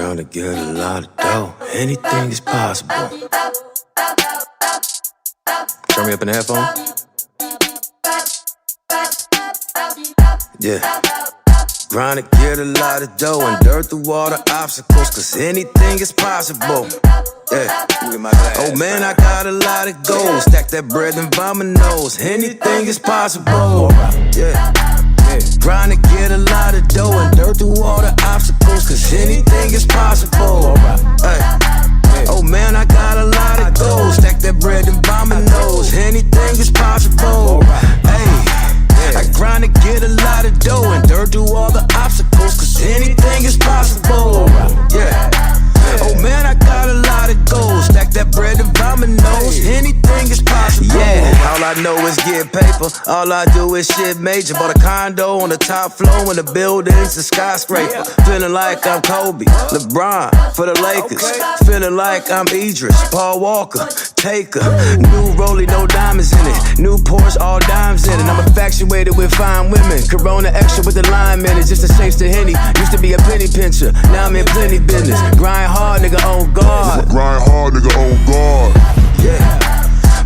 trying to get a lot of dough. Anything is possible. Turn me up in the headphone. Yeah. Trying to get a lot of dough and dirt through all the obstacles, cause anything is possible. Yeah. Oh man, I got a lot of goals. Stack that bread and vomit nose. Anything is possible. Yeah. Trying to get a lot of dough and dirt through all the obstacles, cause anything is possible. Hey. Oh man, I got a lot of goals. Stack that bread and vomit nose. Anything is possible. Hey. I grind to get a lot of dough and dirt through all the obstacles, cause anything is possible. Yeah. Oh man, I got a lot of goals. Stack that bread and vomit nose. Anything is possible. Yeah, all I know is get paper. All I do is shit major. Bought a condo on the top floor and the building's a skyscraper. Feeling like I'm Kobe, LeBron for the Lakers. Feeling like I'm Idris, Paul Walker, Taker. New Rollie, no diamonds in it. New Porsche, all dimes in it. I'm infatuated with fine women. Corona extra with the lime in it. Just a change to Henny. Used to be a penny pincher. Now I'm in plenty business. Grind hard, nigga, on guard. Grind hard, nigga, on guard. Yeah.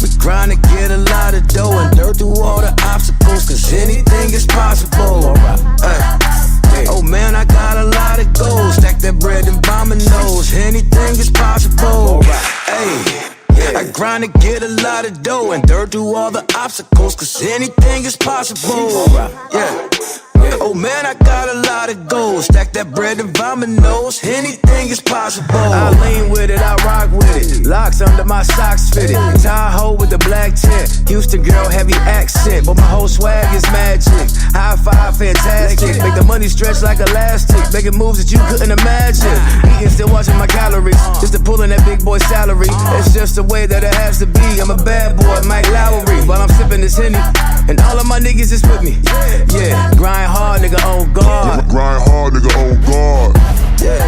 We grind to get a lot of dough and dirt through all the obstacles, cause anything is possible. Hey. Oh man, I got a lot of goals. Stack that bread and vomit nose. Anything is possible. Hey. I grind to get a lot of dough and dirt through all the obstacles, cause anything is possible. Yeah. Oh man, I got a lot of goals. Stack that bread and vomit nose. Anything is possible. I lean with it, I rock with it. Locks under my socks fitted. Tahoe with the black tint. Houston girl, heavy accent, but my whole swag is magic. High five, fantastic. Make the money stretch like elastic. Making moves that you couldn't imagine. Eating, still watching my calories. Just to pull in that big boy salary. It's just the way that it has to be. I'm a bad boy, Mike Lowry. While I'm sipping this Henny, and all of my niggas is with me. Yeah, grind hard, nigga, on guard. Grind hard, nigga, on guard. Yeah.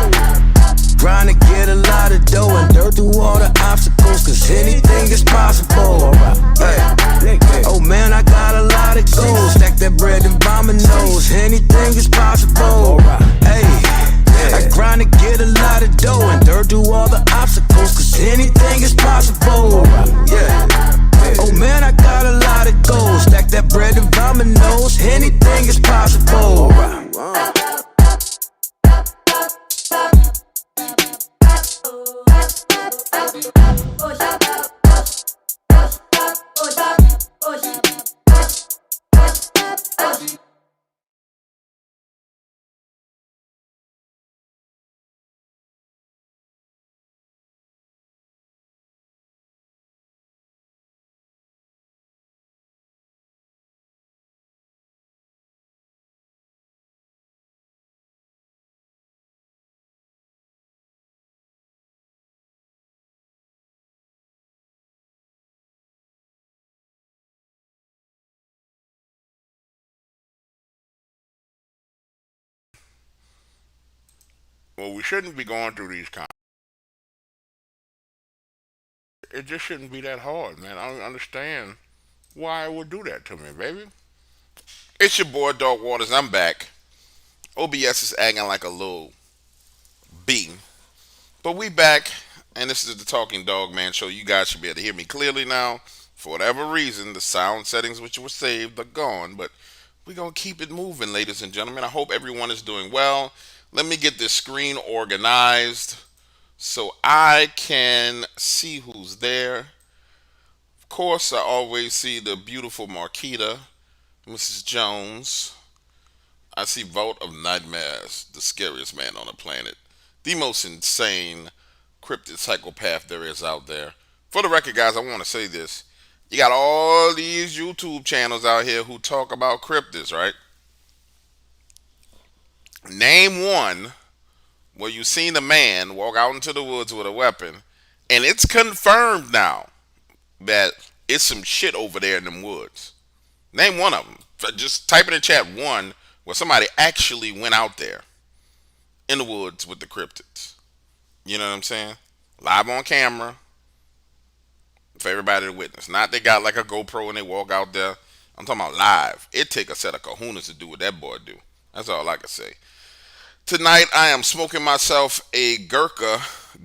Grind to get a lot of dough and dirt through all the obstacles, cause anything is possible. Hey. Oh man, I got a lot of goals. Stack that bread and vomit nose. Anything is possible. Hey. I grind to get a lot of dough and dirt through all the obstacles, cause anything is possible. Yeah. Oh man, I got a lot of goals. Stack that bread and vomit nose. Anything is possible. Well, we shouldn't be going through these kind. It just shouldn't be that hard, man. I don't understand why it would do that to me, baby. It's your boy Dog Waters. I'm back. OBS is acting like a little bee, but we back, and this is the Talking Dog Man show. You guys should be able to hear me clearly now. For whatever reason, the sound settings which were saved are gone, but we're gonna keep it moving, ladies and gentlemen. I hope everyone is doing well. Let me get this screen organized so I can see who's there. Of course, I always see the beautiful Marquita, Mrs. Jones. I see Vault of Nightmares, the scariest man on the planet, the most insane cryptid psychopath there is out there. For the record, guys, I want to say this. You got all these YouTube channels out here who talk about cryptids, right? Name one where you seen a man walk out into the woods with a weapon, and it's confirmed now that it's some shit over there in them woods. Name one of them. Just type in the chat one where somebody actually went out there in the woods with the cryptids. You know what I'm saying? Live on camera for everybody to witness. Not they got like a GoPro and they walk out there. I'm talking about live. It take a set of kahunas to do what that boy do. That's all I can say. Tonight I am smoking myself a Gurkha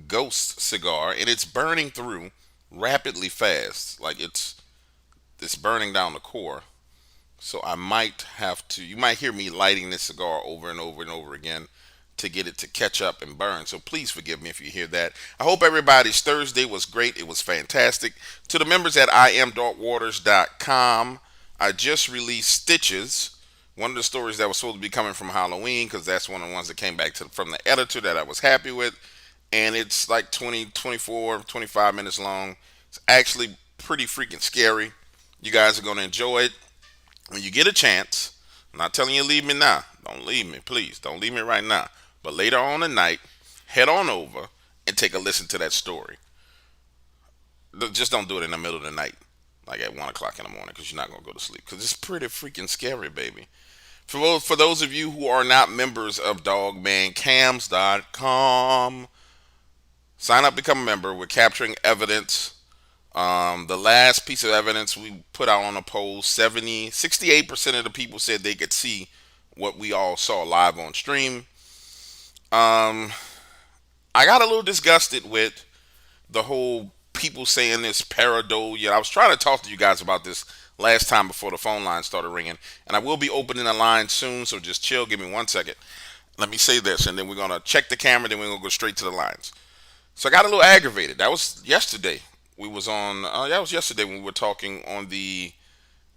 Ghost cigar, and it's burning through rapidly fast. Like it's burning down the core. So I might have to. You might hear me lighting this cigar over and over and over again to get it to catch up and burn. So please forgive me if you hear that. I hope everybody's Thursday was great. It was fantastic. To the members at iamdarkwaters.com, I just released Stitches, one of the stories that was supposed to be coming from Halloween, because that's one of the ones that came back from the editor that I was happy with. And it's like 20, 24, 25 minutes long. It's actually pretty freaking scary. You guys are going to enjoy it when you get a chance. I'm not telling you to leave me now. Don't leave me, please. Don't leave me right now. But later on tonight, head on over and take a listen to that story. Just don't do it in the middle of the night, like at 1 o'clock in the morning, because you're not going to go to sleep. Because it's pretty freaking scary, baby. For those of you who are not members of dogmancams.com, sign up, become a member. We're capturing evidence. The last piece of evidence we put out on a poll, 68% of the people said they could see what we all saw live on stream. Um, I got a little disgusted with the whole people saying this pareidolia. I was trying to talk to you guys about this last time before the phone line started ringing, and I will be opening a line soon, so just chill. Give me 1 second. Let me say this, and then we're going to check the camera, then we're going to go straight to the lines. So I got a little aggravated. That was yesterday. We was on. That was yesterday when we were talking on the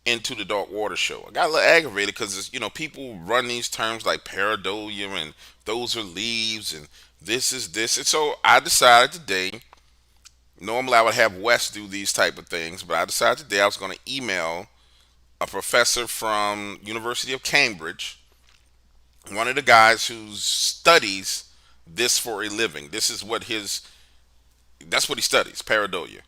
Into the Dark Water show. I got a little aggravated because people run these terms like pareidolia and those are leaves and this is this. And so I decided today. Normally I would have Wes do these type of things, but I decided today I was going to email a professor from University of Cambridge, one of the guys who studies this for a living. This is what his that's what he studies, pareidolia.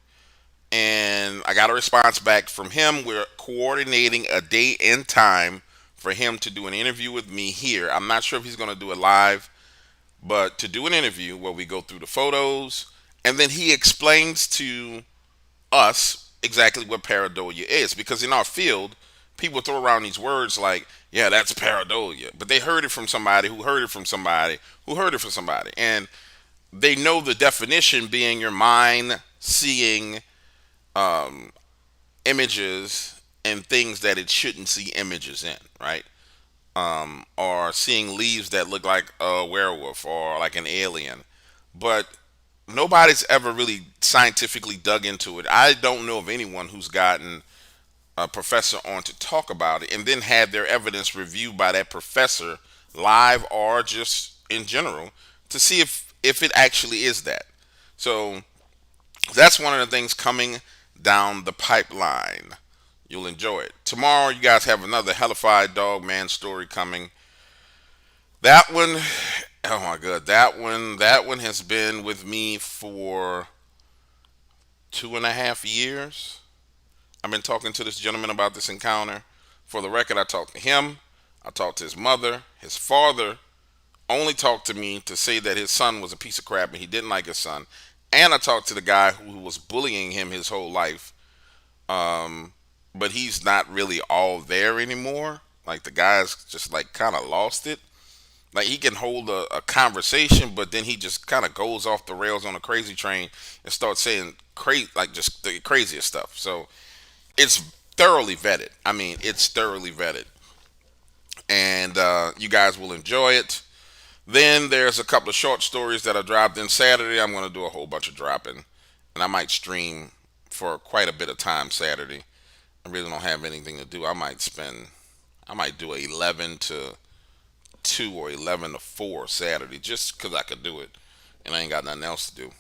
And I got a response back from him. We're coordinating a day and time for him to do an interview with me here. I'm not sure if he's going to do it live, but to do an interview where we go through the photos and then he explains to us exactly what pareidolia is. Because in our field, people throw around these words like, yeah, that's pareidolia. But they heard it from somebody who heard it from somebody who heard it from somebody. And they know the definition being your mind seeing um, images and things that it shouldn't see images in, right? Or seeing leaves that look like a werewolf or like an alien. But nobody's ever really scientifically dug into it. I don't know of anyone who's gotten a professor on to talk about it and then had their evidence reviewed by that professor live or just in general to see if it actually is that. So that's one of the things coming down the pipeline. You'll enjoy it. Tomorrow, you guys have another hellified dog man story coming. That one, oh my god, that one has been with me for 2.5 years. I've been talking to this gentleman about this encounter. For the record, I talked to him. I talked to his mother. His father only talked to me to say that his son was a piece of crap and he didn't like his son. And I talked to the guy who was bullying him his whole life. But he's not really all there anymore. Like the guy's just like kind of lost it. Like he can hold a conversation, but then he just kind of goes off the rails on a crazy train and starts saying crazy, like just the craziest stuff. So it's thoroughly vetted. I mean, it's thoroughly vetted, and you guys will enjoy it. Then there's a couple of short stories that I dropped in Saturday. I'm going to do a whole bunch of dropping, and I might stream for quite a bit of time Saturday. I really don't have anything to do. I might do 11 to 2 or 11 to 4 Saturday just because I could do it, and I ain't got nothing else to do.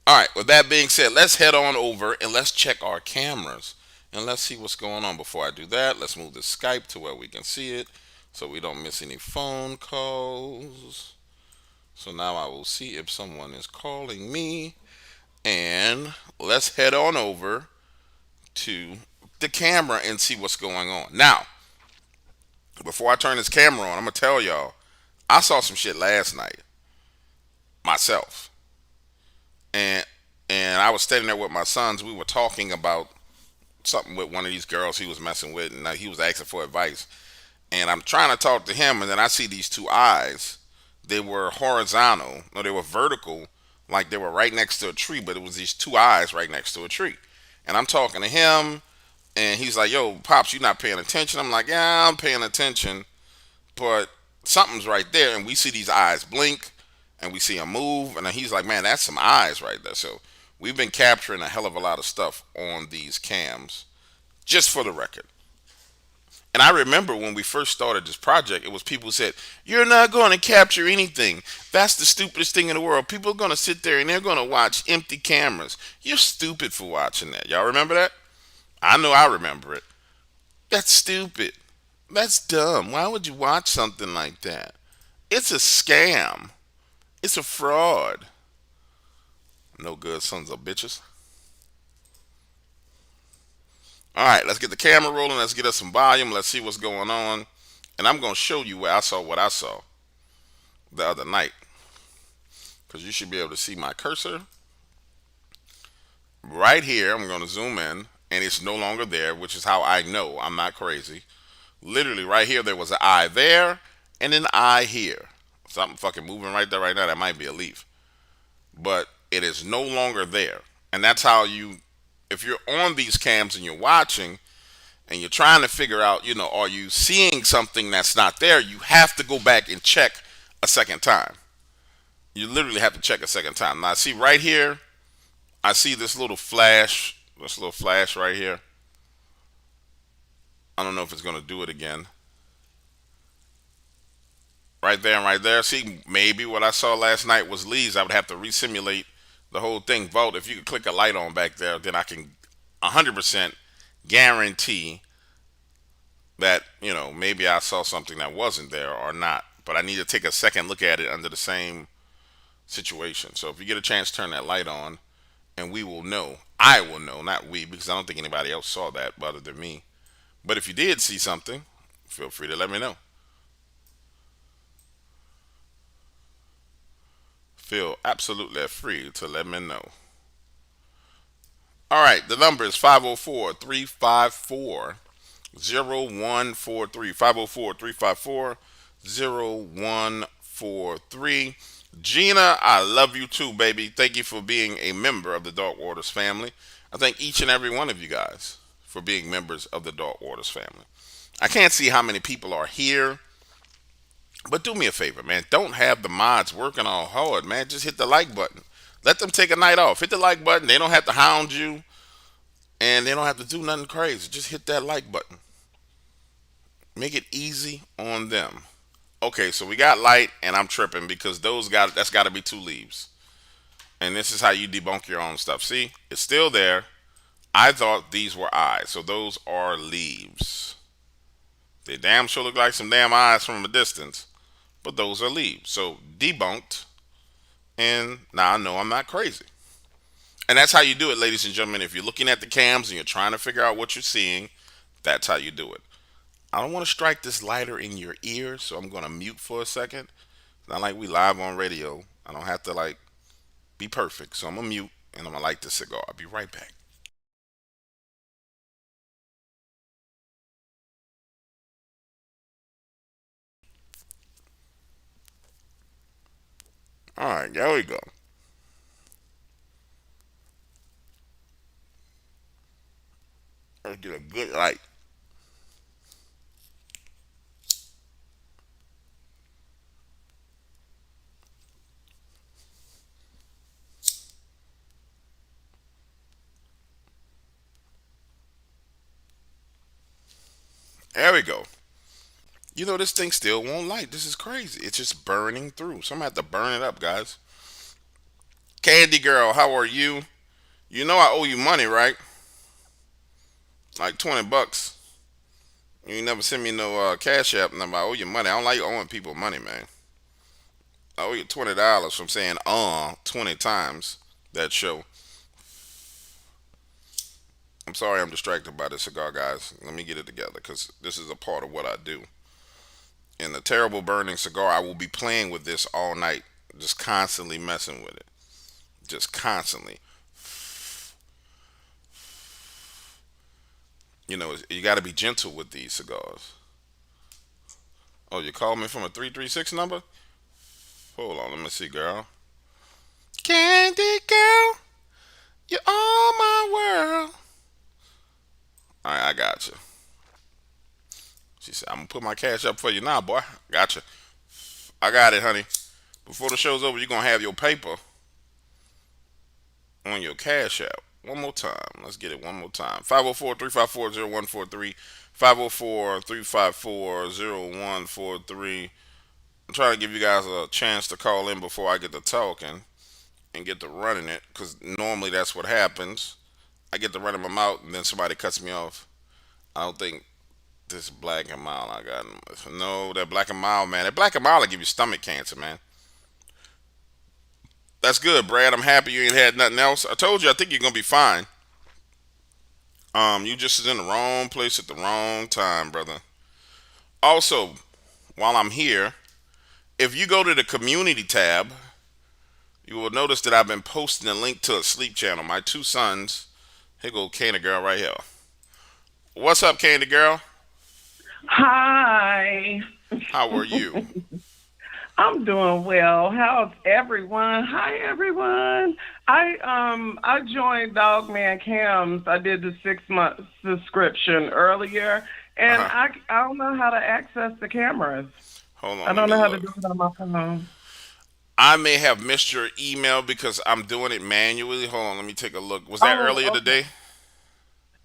All right, with that being said, let's head on over and let's check our cameras and let's see what's going on. Before I do that, let's move the Skype to where we can see it so we don't miss any phone calls. So now I will see if someone is calling me, and let's head on over to the camera and see what's going on. Now, before I turn this camera on, I'm going to tell y'all, I saw some shit last night myself. And I was standing there with my sons. We were talking about something with one of these girls he was messing with, and he was asking for advice. And I'm trying to talk to him, and then I see these two eyes They were horizontal. No, they were vertical, like they were right next to a tree, but it was these two eyes right next to a tree. And I'm talking to him, and he's like, "Yo, pops, you not paying attention?" I'm like, "Yeah, I'm paying attention, but something's right there." And we see these eyes blink, and we see them move, and then he's like, "Man, that's some eyes right there." So we've been capturing a hell of a lot of stuff on these cams, just for the record. And I remember when we first started this project, it was people who said, "You're not going to capture anything. That's the stupidest thing in the world. People are going to sit there and they're going to watch empty cameras. You're stupid for watching that." Y'all remember that? I know I remember it. That's stupid. That's dumb. Why would you watch something like that? It's a scam. It's a fraud. No good sons of bitches. All right, let's get the camera rolling. Let's get us some volume. Let's see what's going on. And I'm going to show you where I saw what I saw the other night. Because you should be able to see my cursor right here. I'm going to zoom in, and it's no longer there, which is how I know I'm not crazy. Literally, right here, there was an eye there and an eye here. Something fucking moving right there, right now. That might be a leaf. But it is no longer there. And that's how you, if you're on these cams and you're watching, and you're trying to figure out, are you seeing something that's not there? You have to go back and check a second time. You literally have to check a second time. Now, I see right here, I see this little flash right here. I don't know if it's going to do it again. Right there and right there. See, maybe what I saw last night was leaves. I would have to resimulate the whole thing. Vote, if you could click a light on back there, then I can 100% guarantee that maybe I saw something that wasn't there or not, but I need to take a second look at it under the same situation. So if you get a chance, turn that light on, and we will know. I will know, not we, because I don't think anybody else saw that other than me. But if you did see something, feel free to let me know. Feel absolutely free to let me know. All right, the number is 504 354 0143. 504 354 0143. Gina, I love you too, baby. Thank you for being a member of the Dark Waters family. I thank each and every one of you guys for being members of the Dark Waters family. I can't see how many people are here, but do me a favor, man. Don't have the mods working all hard, man. Just hit the like button. Let them take a night off. Hit the like button. They don't have to hound you, and they don't have to do nothing crazy. Just hit that like button. Make it easy on them. Okay, so we got light, and I'm tripping because that's got to be two leaves. And this is how you debunk your own stuff. See, it's still there. I thought these were eyes, so those are leaves. They damn sure look like some damn eyes from a distance, but those are leaves. So debunked, and now I know I'm not crazy. And that's how you do it, ladies and gentlemen. If you're looking at the cams and you're trying to figure out what you're seeing, that's how you do it. I don't want to strike this lighter in your ear, so I'm going to mute for a second. It's not like we live on radio. I don't have to be perfect, so I'm going to mute and I'm going to light this cigar. I'll be right back. All right, there we go. Let's get a good light. There we go. This thing still won't light. This is crazy. It's just burning through. So I'm going to have to burn it up, guys. Candy Girl, how are you? You know I owe you money, right? Like 20 bucks. You never send me no cash app number. I owe you money. I don't like owing people money, man. I owe you $20 from saying 20 times that show. I'm sorry I'm distracted by this cigar, guys. Let me get it together because this is a part of what I do. In the terrible burning cigar, I will be playing with this all night, just constantly messing with it. Just constantly. You got to be gentle with these cigars. Oh, you called me from a 336 number? Hold on, let me see, girl. Candy girl, you're all my world. All right, I got you. She said, I'm gonna put my cash up for you now, boy. Gotcha. I got it, honey. Before the show's over, you're gonna have your paper on your cash app. One more time. Let's get it one more time. 504-354-0143. 504-354-0143. I'm trying to give you guys a chance to call in before I get to talking and get to running it, because normally that's what happens. I get to running my mouth and then somebody cuts me off. I don't think this black and mild I got. No, that black and mild, man. That black and mild will give you stomach cancer, man. That's good, Brad. I'm happy you ain't had nothing else. I told you I think you're gonna be fine. You just is in the wrong place at the wrong time, brother. Also, while I'm here, if you go to the community tab, you will notice that I've been posting a link to a sleep channel. My two sons, here go Candy Girl right here. What's up, Candy Girl? Hi. How are you? I'm doing well. How's everyone? Hi everyone. I joined Dogman Cams. I did the 6 month subscription earlier, and Uh-huh. I don't know how to access the cameras. Hold I on, let don't me know how to look. do it on my phone. I may have missed your email because I'm doing it manually. Hold on, let me take a look. Was that Oh, earlier okay. today?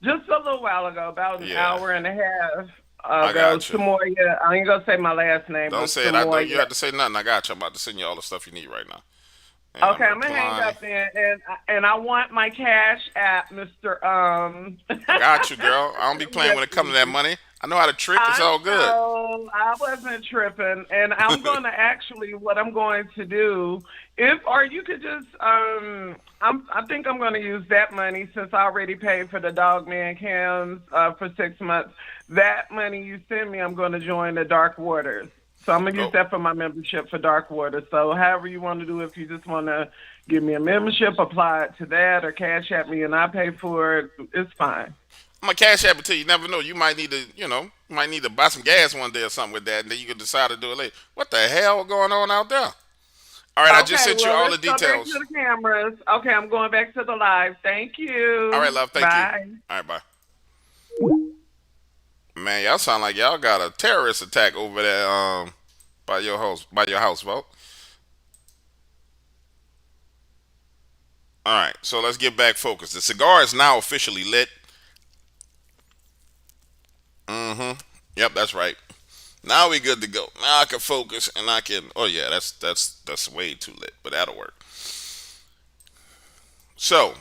Just a little while ago, about an Yeah, hour and a half I ago. got you. Samoya. I ain't gonna say my last name, Don't but say it. I don't. You Samoya. have to say nothing. I got you. I'm about to send you all the stuff you need right now. And I'm Okay, I'm gonna hang replying. up then, and I want my cash app, Mister. I got you, girl. I don't be playing Yes, when it comes to that please. money. I know how to trick. It's I all good. know I wasn't tripping, and I'm going to actually what I'm going to do if or you could just I think I'm going to use that money since I already paid for the Dogman cams for 6 months. That money you send me, I'm going to join the Dark Waters. So I'm gonna use Oh, that for my membership for Dark Water. So however you want to do it, if you just want to give me a membership, apply it to that, or cash at me and I pay for it, it's fine. I'm gonna cash app it to you. You never know. You might need to, you might need to buy some gas one day or something with that, and then you can decide to do it later. What the hell going on out there? All right, I just Okay, sent you well all the let's go back to details. the cameras. Okay, I'm going back to the live. Thank All right, you. love. Thank you. Bye. All right, bye. Man, y'all sound like y'all got a terrorist attack over there, by your house, folks. All right, so let's get back focused. The cigar is now officially lit. Mm-hmm. Yep, that's right. Now we good to go. Now I can focus and I can. Oh yeah, that's way too lit, but that'll work. So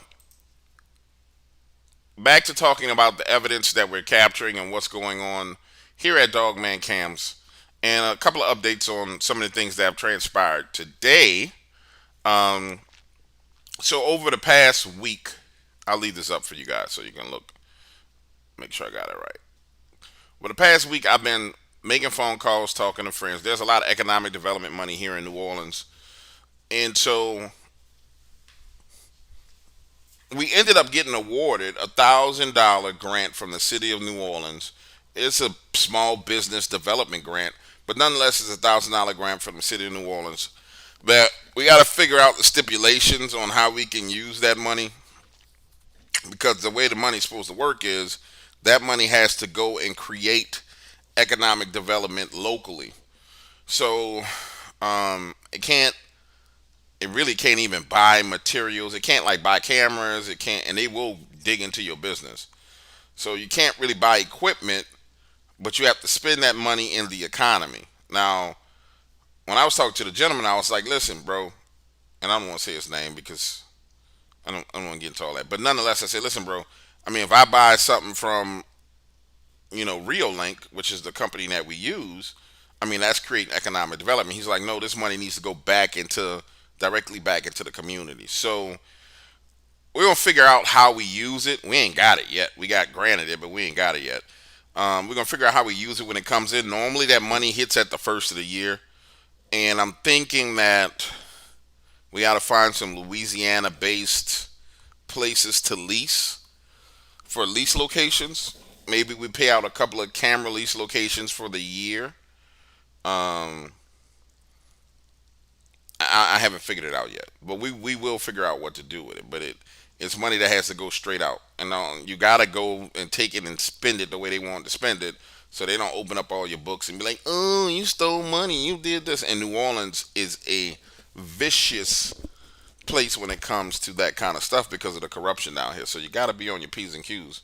back to talking about the evidence that we're capturing and what's going on here at Dogman Cams, and a couple of updates on some of the things that have transpired today. Um, so over the past week, I'll leave this up for you guys so you can look, make sure I got it right. Over the past week, I've been making phone calls, talking to friends. There's a lot of economic development money here in New Orleans, and so we ended up getting awarded $1,000 grant from the city of New Orleans. It's a small business development grant, but nonetheless, it's $1,000 grant from the city of New Orleans. But we got to figure out the stipulations on how we can use that money, because the way the money's supposed to work is that money has to go and create economic development locally. So it can't. It really can't even buy materials. It can't like buy cameras. It can't, and they will dig into your business. So you can't really buy equipment, but you have to spend that money in the economy. Now, when I was talking to the gentleman, I was like, "Listen, bro," and I don't want to say his name because I don't want to get into all that. But nonetheless, I said, "Listen, bro. I mean, if I buy something from RioLink, which is the company that we use, I mean that's creating economic development." He's like, "No, this money needs to go back into directly back into the community." So we're gonna figure out how we use it. We ain't got it yet. We got granted it, but we ain't got it yet. We're gonna figure out how we use it when it comes in. Normally, that money hits at the first of the year, and I'm thinking that we got to find some Louisiana-based places to lease for lease locations. Maybe we pay out a couple of camera lease locations for the year, um, I haven't figured it out yet, but we will figure out what to do with it. But it's money that has to go straight out, and you gotta go and take it and spend it the way they want to spend it, so they don't open up all your books and be like, "Oh, you stole money, you did this." And New Orleans is a vicious place when it comes to that kind of stuff because of the corruption down here. So you gotta be on your p's and q's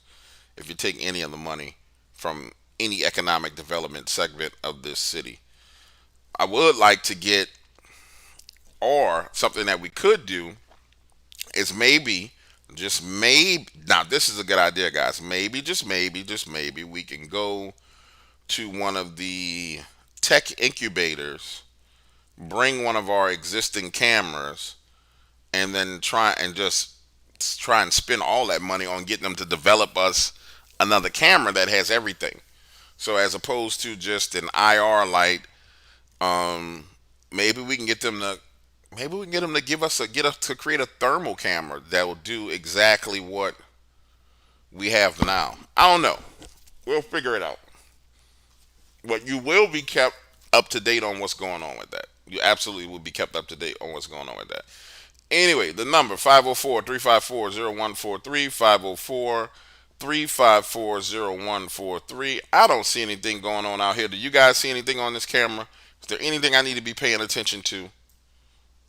if you take any of the money from any economic development segment of this city. I would like to get, or something that we could do is maybe, just maybe, now this is a good idea, guys. Maybe, just maybe, we can go to one of the tech incubators, bring one of our existing cameras, and then try and spend all that money on getting them to develop us another camera that has everything. So as opposed to just an IR light, um, maybe we can get them to maybe we can get them to get us to create a thermal camera that will do exactly what we have now. I don't know. We'll figure it out. But you will be kept up to date on what's going on with that. You absolutely will be kept up to date on what's going on with that. Anyway, the number 504-354-0143, 504-354-0143. I don't see anything going on out here. Do you guys see anything on this camera? Is there anything I need to be paying attention to?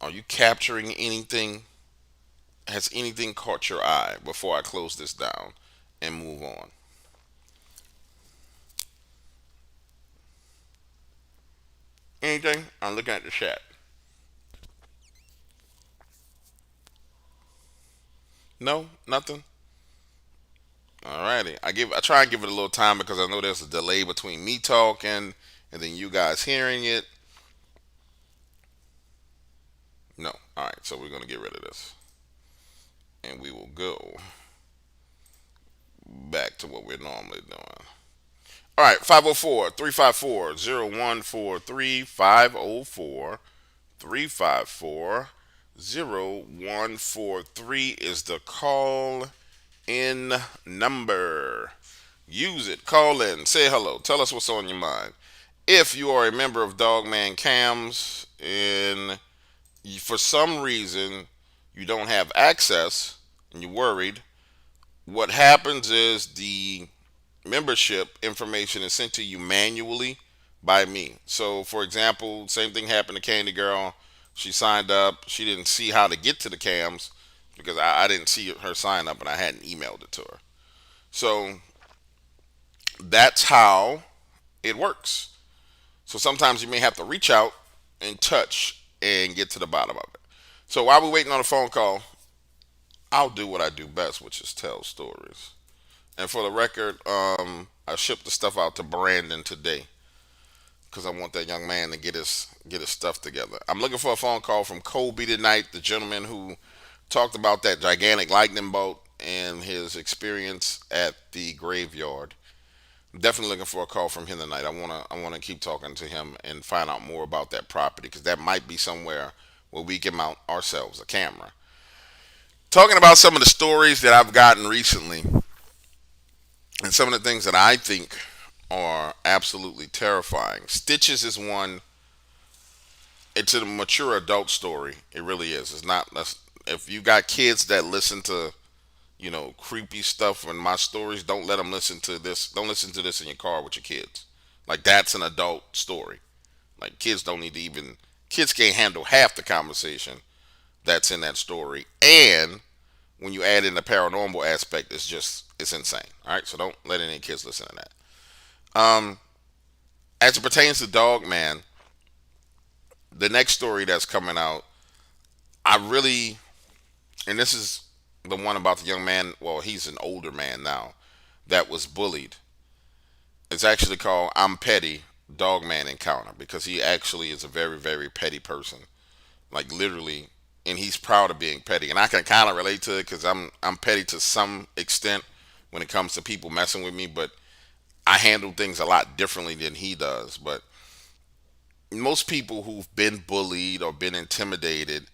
Are you capturing anything? Has anything caught your eye before I close this down and move on? Anything? I'm looking at the chat. No, nothing. Alrighty. I try and give it a little time because I know there's a delay between me talking and then you guys hearing it. No. Alright, so we're gonna get rid of this. And we will go back to what we're normally doing. All right, 504-354-0143, 504-354-0143 is the call in number. Use it. Call in. Say hello. Tell us what's on your mind. If you are a member of Dogman Cams and for some reason you don't have access and you're worried, what happens is the membership information is sent to you manually by me. So, for example, same thing happened to Candy Girl. She signed up. She didn't see how to get to the cams because I didn't see her sign up and I hadn't emailed it to her. So that's how it works. So sometimes you may have to reach out and touch and get to the bottom of it. So while we're waiting on a phone call, I'll do what I do best, which is tell stories. And for the record, I shipped the stuff out to Brandon today because I want that young man to get his stuff together. I'm looking for a phone call from Kobe tonight, the gentleman who talked about that gigantic lightning bolt and his experience at the graveyard. I'm definitely looking for a call from him tonight. I wanna keep talking to him and find out more about that property because that might be somewhere where we can mount ourselves a camera. Talking about some of the stories that I've gotten recently and some of the things that I think are absolutely terrifying. Stitches is one. It's a mature adult story. It really is. It's not. If you got kids that listen to, creepy stuff and my stories, don't let them listen to this. Don't listen to this in your car with your kids. Like that's an adult story. Like kids don't need to even. Kids can't handle half the conversation that's in that story. And when you add in the paranormal aspect, it's insane. All right, so don't let any kids listen to that. Um, as it pertains to Dogman, the next story that's coming out, I really, and this is the one about the young man. Well, he's an older man now that was bullied. It's actually called "I'm Petty Dogman Encounter" because he actually is a very very petty person, like literally, and he's proud of being petty. And I can kind of relate to it because I'm petty to some extent when it comes to people messing with me, but I handle things a lot differently than he does. But most people who've been bullied or been intimidated,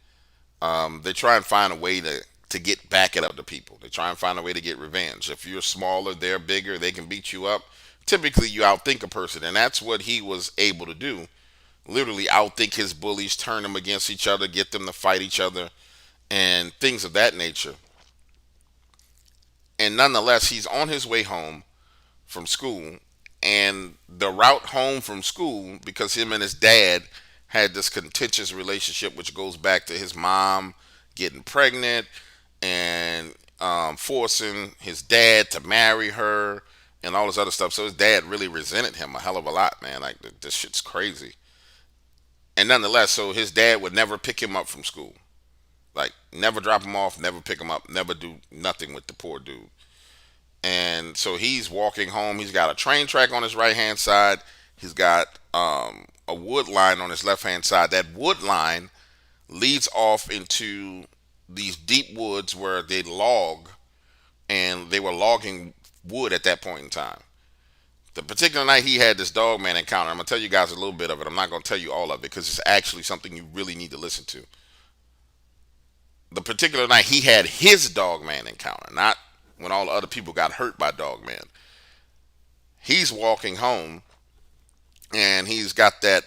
they try and find a way to get back at other people. They try and find a way to get revenge. If you're smaller, they're bigger, they can beat you up. Typically, you outthink a person, and that's what he was able to do literally outthink his bullies, turn them against each other, get them to fight each other, and things of that nature. And nonetheless, he's on his way home from school, and the route home from school, because him and his dad had this contentious relationship, which goes back to his mom getting pregnant and forcing his dad to marry her and all this other stuff. So his dad really resented him a hell of a lot, man. Like this shit's crazy. And nonetheless, so his dad would never pick him up from school. Like never drop him off, never pick him up, never do nothing with the poor dude. And so he's walking home. He's got a train track on his right hand side. He's got a wood line on his left hand side. That wood line leads off into these deep woods where they log, and they were logging wood at that point in time. The particular night he had this Dogman encounter, I'm gonna tell you guys a little bit of it. I'm not gonna tell you all of it because it's actually something you really need to listen to. The particular night he had his Dogman encounter, not when all the other people got hurt by Dogman. He's walking home, and he's got that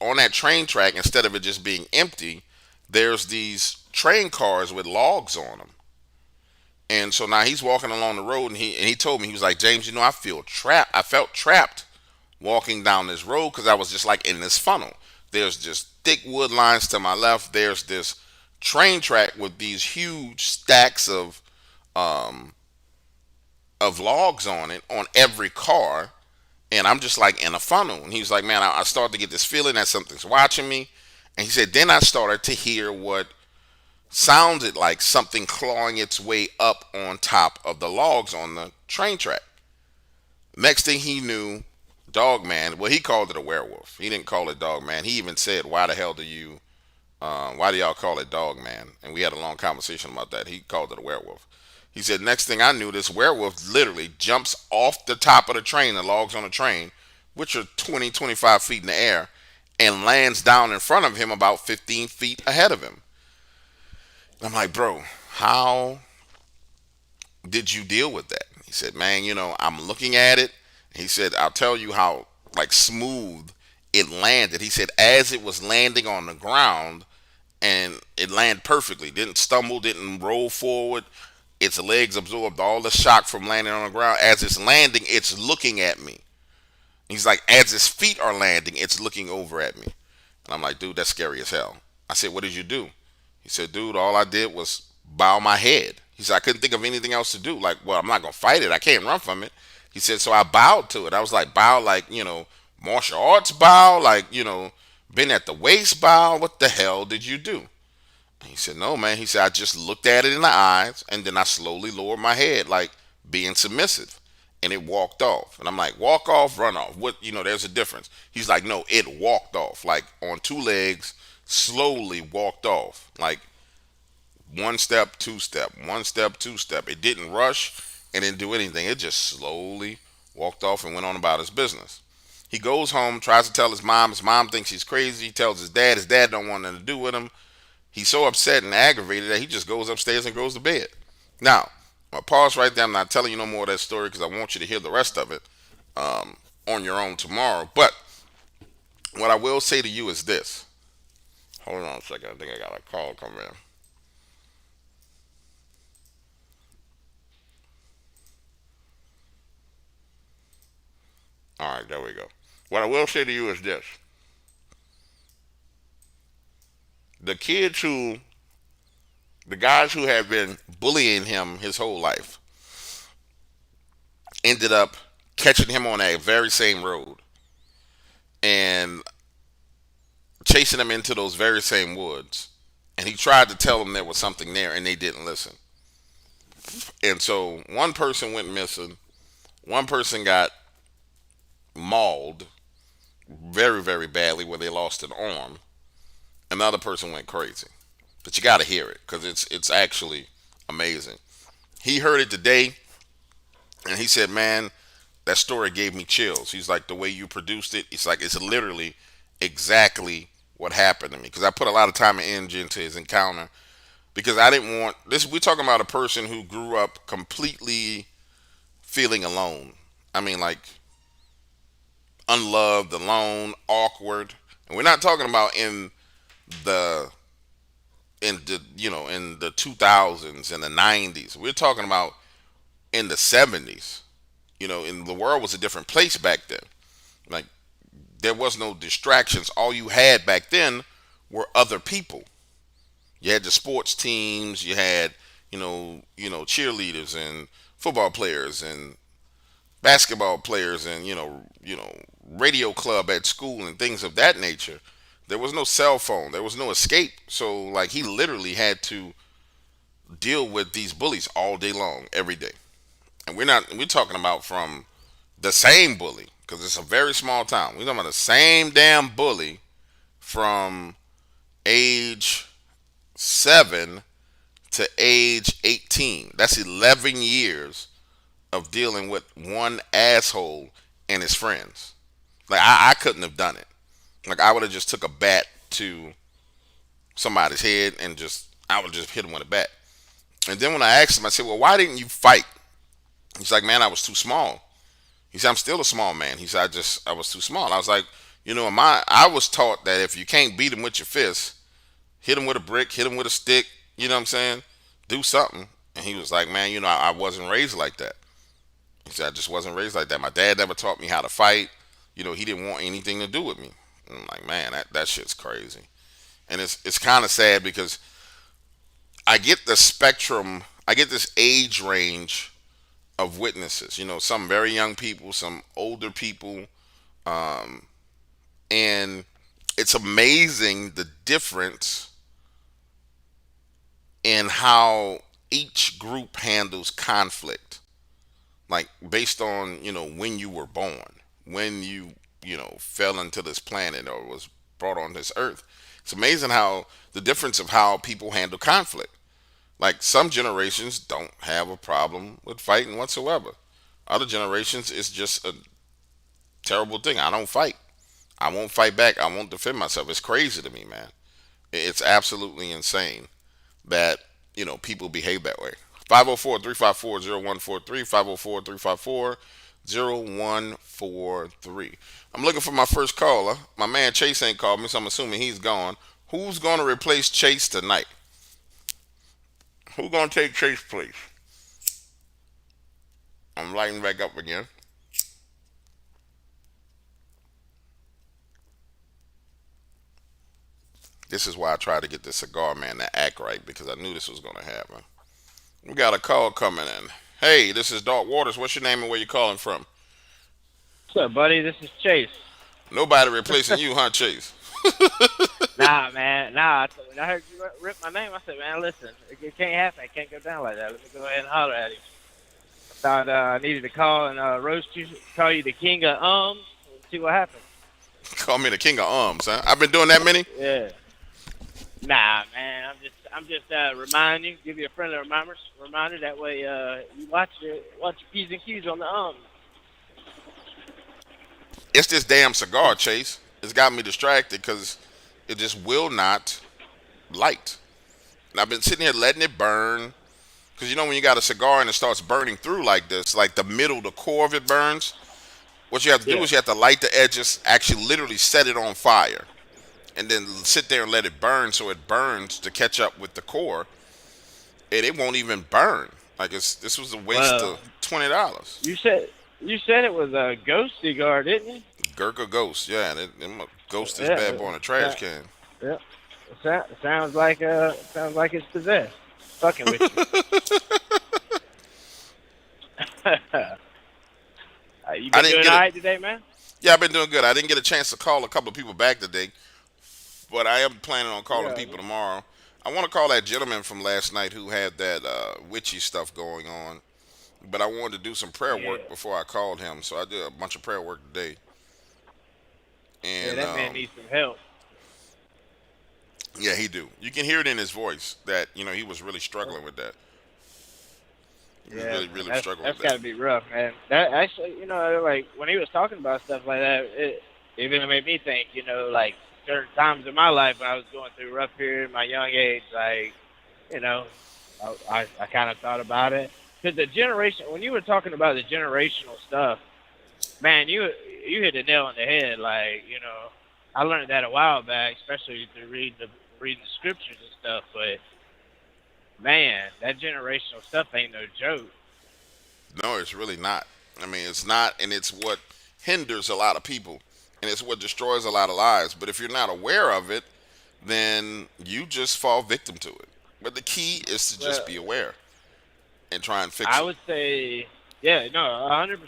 on that train track. Instead of it just being empty, there's these train cars with logs on them. And so now he's walking along the road, and he told me, he was like, James, I feel trapped. I felt trapped walking down this road because I was just like in this funnel. There's just thick wood lines to my left. There's this train track with these huge stacks um of logs on it on every car, and I'm just like in a funnel. And he's like, man, I started to get this feeling that something's watching me. And he said, then I started to hear what sounded like something clawing its way up on top of the logs on the train track. Next thing he knew, Dogman, well, he called it a werewolf. He didn't call it Dogman. He even said, why the hell do you, why do y'all call it Dogman? And we had a long conversation about that. He called it a werewolf. He said, next thing I knew, this werewolf literally jumps off the top of the train, the logs on the train, which are 20, 25 feet in the air, and lands down in front of him about 15 feet ahead of him. I'm like, bro, how did you deal with that? He said, man, I'm looking at it. He said, I'll tell you how like smooth it landed. He said, as it was landing on the ground, and it landed perfectly, didn't stumble, didn't roll forward. Its legs absorbed all the shock from landing on the ground. As it's landing, it's looking at me. He's like, as its feet are landing, it's looking over at me. And I'm like, dude, that's scary as hell. I said, what did you do? He said, dude, all I did was bow my head. He said, I couldn't think of anything else to do. Like, well, I'm not going to fight it. I can't run from it. He said, so I bowed to it. I was like, bow like, martial arts bow, like, been at the waist bow. What the hell did you do? He said, no, man. He said, I just looked at it in the eyes, and then I slowly lowered my head, like being submissive. And it walked off. And I'm like, walk off, run off. What, there's a difference. He's like, no, it walked off, like on two legs, slowly walked off. Like one step, two step, one step, two step. It didn't rush and didn't do anything. It just slowly walked off and went on about his business. He goes home, tries to tell his mom. His mom thinks he's crazy. He tells his dad. His dad don't want nothing to do with him. He's so upset and aggravated that he just goes upstairs and goes to bed. Now, I'm going to pause right there. I'm not telling you no more of that story because I want you to hear the rest of it on your own tomorrow. But what I will say to you is this. Hold on a second. I think I got a call coming in. All right, there we go. What I will say to you is this. The kids who, the guys who have been bullying him his whole life ended up catching him on that very same road and chasing him into those very same woods. And he tried to tell them there was something there, and they didn't listen. And so one person went missing. One person got mauled very, very badly where they lost an arm. Another person went crazy. But you got to hear it because it's actually amazing. He heard it today, and he said, man, that story gave me chills. He's like, the way you produced it, it's like it's literally exactly what happened to me. Because I put a lot of time and energy into his encounter because I didn't want this. We're talking about a person who grew up completely feeling alone. I mean, like unloved, alone, awkward. And we're not talking about the in the 2000s and the 90s. We're talking about in the 70s. And the world was a different place back then. Like there was no distractions. All you had back then were other people. You had the sports teams. You had cheerleaders and football players and basketball players and radio club at school and things of that nature. There was no cell phone. There was no escape. So like he literally had to deal with these bullies all day long, every day. And we're talking about from the same bully because it's a very small town. We're talking about the same damn bully from age 7 to age 18. That's 11 years of dealing with one asshole and his friends. Like I couldn't have done it. Like I would have just took a bat to somebody's head and I would just hit him with a bat. And then when I asked him, I said, "Well, why didn't you fight?" He's like, "Man, I was too small." He said, "I'm still a small man." He said, I was too small." I was like, I was taught that if you can't beat him with your fist, hit him with a brick, hit him with a stick. You know what I'm saying? Do something. And he was like, "Man, I wasn't raised like that." He said, "I just wasn't raised like that. My dad never taught me how to fight. He didn't want anything to do with me." And I'm like, man, that shit's crazy. And it's kind of sad because I get the spectrum, I get this age range of witnesses. Some very young people, some older people, um, and it's amazing the difference in how each group handles conflict, like based on when you were born, when you fell into this planet or was brought on this earth. It's amazing how the difference of how people handle conflict. Like some generations don't have a problem with fighting whatsoever. Other generations, it's just a terrible thing. I don't fight. I won't fight back. I won't defend myself. It's crazy to me, man. It's absolutely insane that people behave that way. 504-354-0143, 504-354-0143. I'm looking for my first caller. My man Chase ain't called me, so I'm assuming he's gone. Who's going to replace Chase tonight? Who's going to take Chase, please? I'm lighting back up again. This is why I tried to get this cigar man to act right, because I knew this was going to happen. We got a call coming in. Hey, this is Dark Waters. What's your name and where you calling from? What's up, buddy? This is Chase. Nobody replacing you, huh, Chase? Nah, man. Nah, when I heard you rip my name, I said, man, listen, it can't happen. It can't go down like that. Let me go ahead and holler at him. I thought I needed to call and roast you, call you the king of and see what happens. Call me the king of huh? I've been doing that many? Yeah. Nah, man. I'm just reminding you, give you a friendly reminder. That way you watch your P's and Q's on the It's this damn cigar, Chase. It's got me distracted because it just will not light. And I've been sitting here letting it burn. Because when you got a cigar and it starts burning through like this, like the middle, the core of it burns, what you have to do is you have to light the edges, actually literally set it on fire, and then sit there and let it burn so it burns to catch up with the core, and it won't even burn. Like this was a waste of $20. You said it was a ghost cigar, didn't you? Gurkha Ghost, yeah. Ghost is bad boy in a trash can. Yeah. It sounds like it's possessed. Fucking with you. You been doing all right today, man? Yeah, I've been doing good. I didn't get a chance to call a couple of people back today, but I am planning on calling people tomorrow. I want to call that gentleman from last night who had that witchy stuff going on, but I wanted to do some prayer work before I called him, so I did a bunch of prayer work today. And that man needs some help. Yeah, he do. You can hear it in his voice that he was really struggling with that. He was really struggling with that. That's got to be rough, man. That actually, like when he was talking about stuff like that, it even made me think, like certain times in my life when I was going through a rough period in my young age, like, I kind of thought about it. Because when you were talking about the generational stuff, man, you hit the nail on the head. Like, I learned that a while back, especially through reading the scriptures and stuff. But man, that generational stuff ain't no joke. No, it's really not. I mean, it's not, and it's what hinders a lot of people, and it's what destroys a lot of lives. But if you're not aware of it, then you just fall victim to it. But the key is to just Well, be aware and try and fix I it. would say, yeah, no, 100%.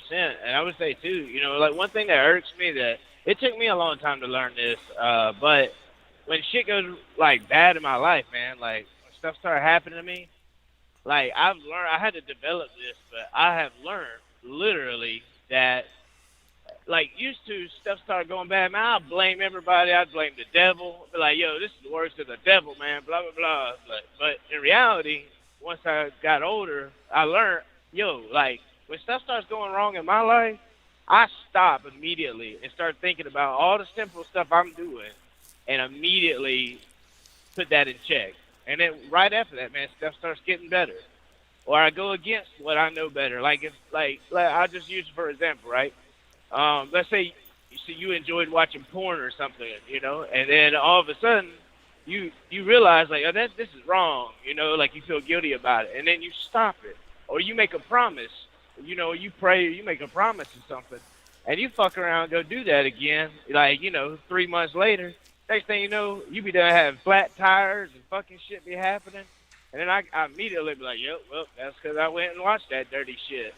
And I would say too, like one thing that irks me that it took me a long time to learn this, but when shit goes like bad in my life, man, like when stuff started happening to me, like I've learned, I had to develop this, but I have learned literally that like used to stuff started going bad, man, I'd blame everybody. I'd blame the devil. Be like, yo, this is the worst of the devil, man. Blah blah blah. But in reality, once I got older, I learned, yo, like when stuff starts going wrong in my life, I stop immediately and start thinking about all the simple stuff I'm doing, and immediately put that in check. And then right after that, man, stuff starts getting better. Or I go against what I know better. Like if like I'll just use it for example, right? Let's say you enjoyed watching porn or something, and then all of a sudden you realize like, oh, this is wrong, like you feel guilty about it, and then you stop it, or you make a promise, you pray, or you make a promise or something, and you fuck around and go do that again, like 3 months later, next thing you know, you be done having flat tires and fucking shit be happening, and then I immediately be like, yep, well, that's because I went and watched that dirty shit.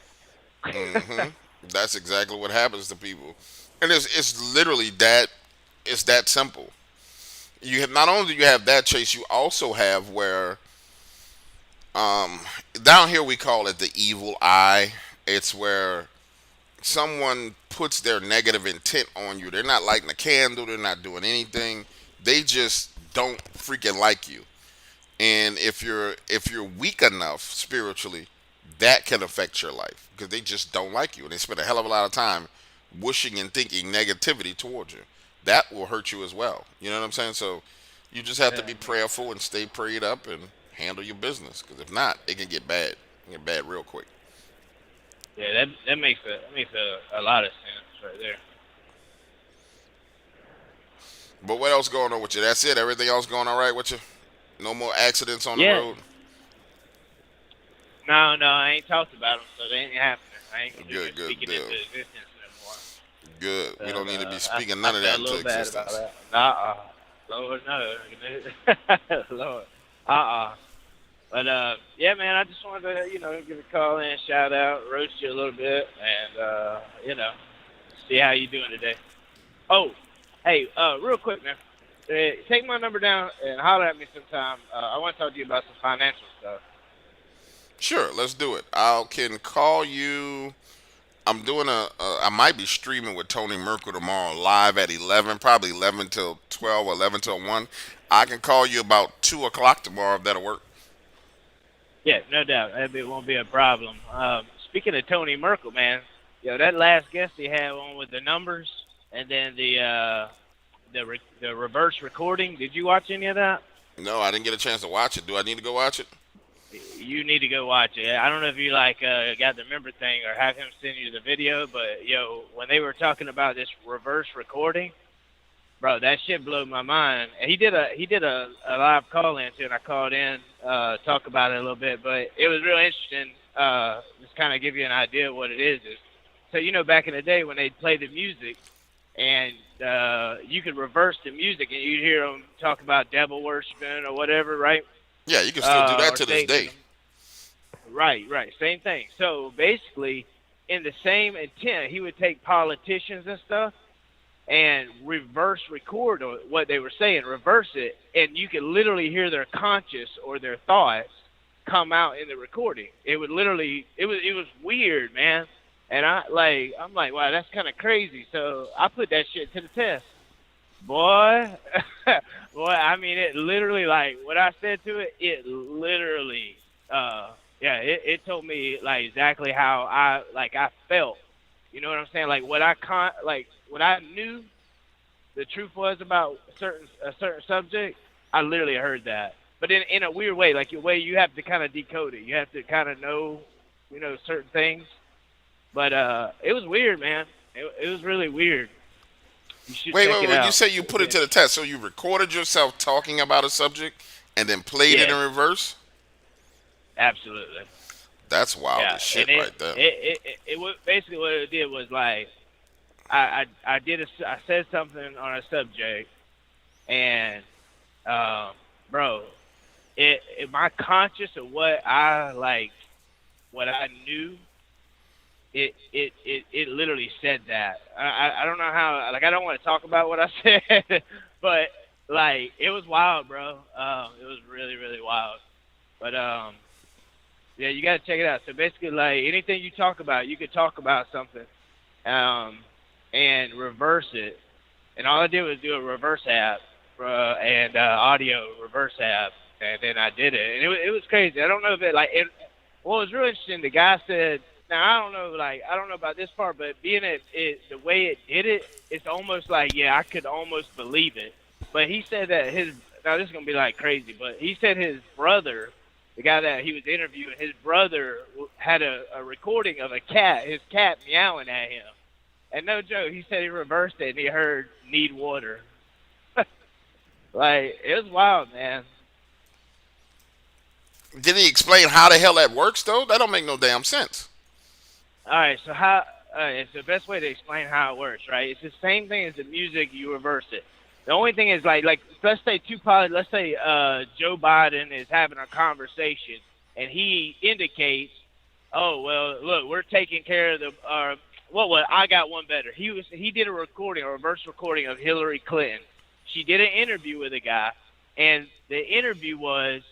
Hmm. That's exactly what happens to people, and it's literally that. It's that simple. You have not only do you have that, Chase, you also have where um down here we call it the evil eye. It's where someone puts their negative intent on you. They're not lighting a candle, they're not doing anything. They just don't freaking like you. And if you're weak enough spiritually, that can affect your life because they just don't like you and they spend a hell of a lot of time wishing and thinking negativity towards you. That will hurt you as well. You know what I'm saying? So you just have to Yeah, be prayerful and stay prayed up and handle your business because if not, it can get bad. It can get bad real quick. yeah, that makes a lot of sense right there. But what else going on with you? That's it. Everything else going all right with you? No more accidents on the Yeah, road. no, no, I ain't talked about them, so they ain't happening. I ain't gonna Good, even good speak it deal. into existence no more. Good. We don't But need to be I, speaking I none of that felt a into little bad about existence. that. Lord no, Lord, But yeah, man, I just wanted to, give a call in, shout out, roast you a little bit, and see how you doing today. Oh, hey, real quick, man, take my number down and holler at me sometime. I want to talk to you about some financial stuff. Sure, let's do it. I can call you. I'm doing I might be streaming with Tony Merkel tomorrow live at 11, probably 11 till 12 or 11 till 1. I can call you about 2 o'clock tomorrow if that'll work. Yeah, no doubt. It won't be a problem. Speaking of Tony Merkel, man, that last guest he had on with the numbers and then the reverse recording. Did you watch any of that? No, I didn't get a chance to watch it. Do I need to go watch it? You need to go watch it. I don't know if you got the member thing or have him send you the video, but when they were talking about this reverse recording, bro, that shit blew my mind. And he did a live call in too, and I called in talk about it a little bit, but it was real interesting. Just kind of give you an idea of what it is. So back in the day when they'd play the music, and you could reverse the music, and you'd hear them talk about devil worshiping or whatever, right? Yeah, you can still do that Or to this day. Satanism. Right, right, same thing. So basically, in the same intent, he would take politicians and stuff and reverse record what they were saying, reverse it, and you could literally hear their conscious or their thoughts come out in the recording. It would literally, it was weird, man. And I'm like, wow, that's kind of crazy. So I put that shit to the test, boy. Boy, I mean, it literally, like what I said to it, it literally, yeah, it told me like exactly how I felt. You know what I'm saying? Like what I knew the truth was about a certain subject. I literally heard that, but in a weird way, like your way you have to kind of decode it. You have to kind of know, certain things. But it was weird, man. It was really weird. You should Wait, check wait, it wait. You out. say you put it to the test. So you recorded yourself talking about a subject and then played it Yeah, in reverse? absolutely. That's wild Yeah, as and shit it right there. it it, it was basically what it did was like I said something on a subject and um bro, my conscious of what I like, what I knew, it literally said that. I don't know how, like, I don't want to talk about what I said, but like it was wild, bro. It was really really wild. But yeah, you gotta check it out. So basically, like anything you talk about, you could talk about something, um, and reverse it. And all I did was do a reverse app, and audio reverse app, and then I did it, and it was crazy. I don't know if it like it. What was really interesting, the guy said, now I don't know, like I don't know about this part, but being the way it did it, it's almost like yeah, I could almost believe it. But he said that his now this is gonna be like crazy, but he said his brother, the guy that he was interviewing, his brother had a recording of his cat meowing at him. And no joke, he said he reversed it and he heard need water. Like it was wild, man. Did he explain how the hell that works though? That don't make no damn sense. All right, so how? It's the best way to explain how it works, right? It's the same thing as the music. You reverse it. The only thing is like let's say let's say Joe Biden is having a conversation and he indicates, oh well, look, we're taking care of the. What? I got one better. He did a reverse recording of Hillary Clinton. She did an interview with a guy, and the interview was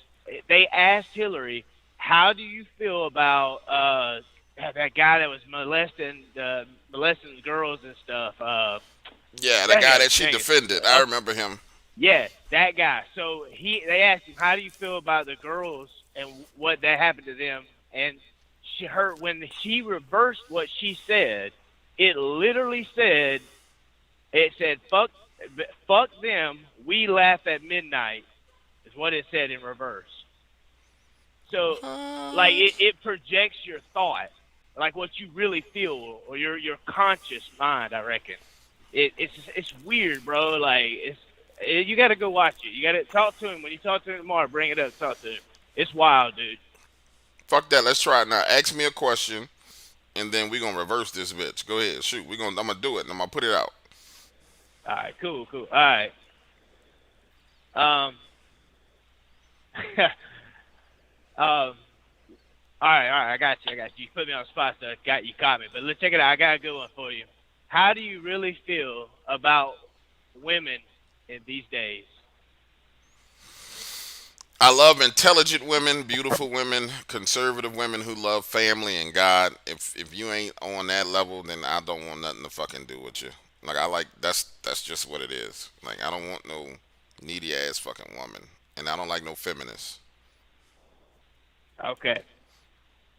they asked Hillary, "How do you feel about that guy that was molesting girls and stuff?" Yeah, the Dang guy it, that she dang it. defended. I remember him. Yeah, that guy. So they asked him, "How do you feel about the girls and what that happened to them?" And when she reversed what she said, it literally said, "It said fuck them. We laugh at midnight," is what it said in reverse. So, like, it projects your thought, like what you really feel, or your conscious mind. I reckon it's weird, bro. Like you got to go watch it. You got to talk to him when you talk to him tomorrow. Bring it up. Talk to him. It's wild, dude. Fuck that. Let's try it now. Ask me a question, and then we gonna reverse this bitch. Go ahead, shoot. I'm gonna do it, and I'm gonna put it out. All right, cool. All right. Um. um. All right. I got you. You put me on the spot, so you caught me. But let's check it out. I got a good one for you. How do you really feel about women in these days? I love intelligent women, beautiful women, conservative women who love family and God. If you ain't on that level, then I don't want nothing to fucking do with you. Like I like that's just what it is. Like I don't want no needy ass fucking woman, and I don't like no feminists. Okay.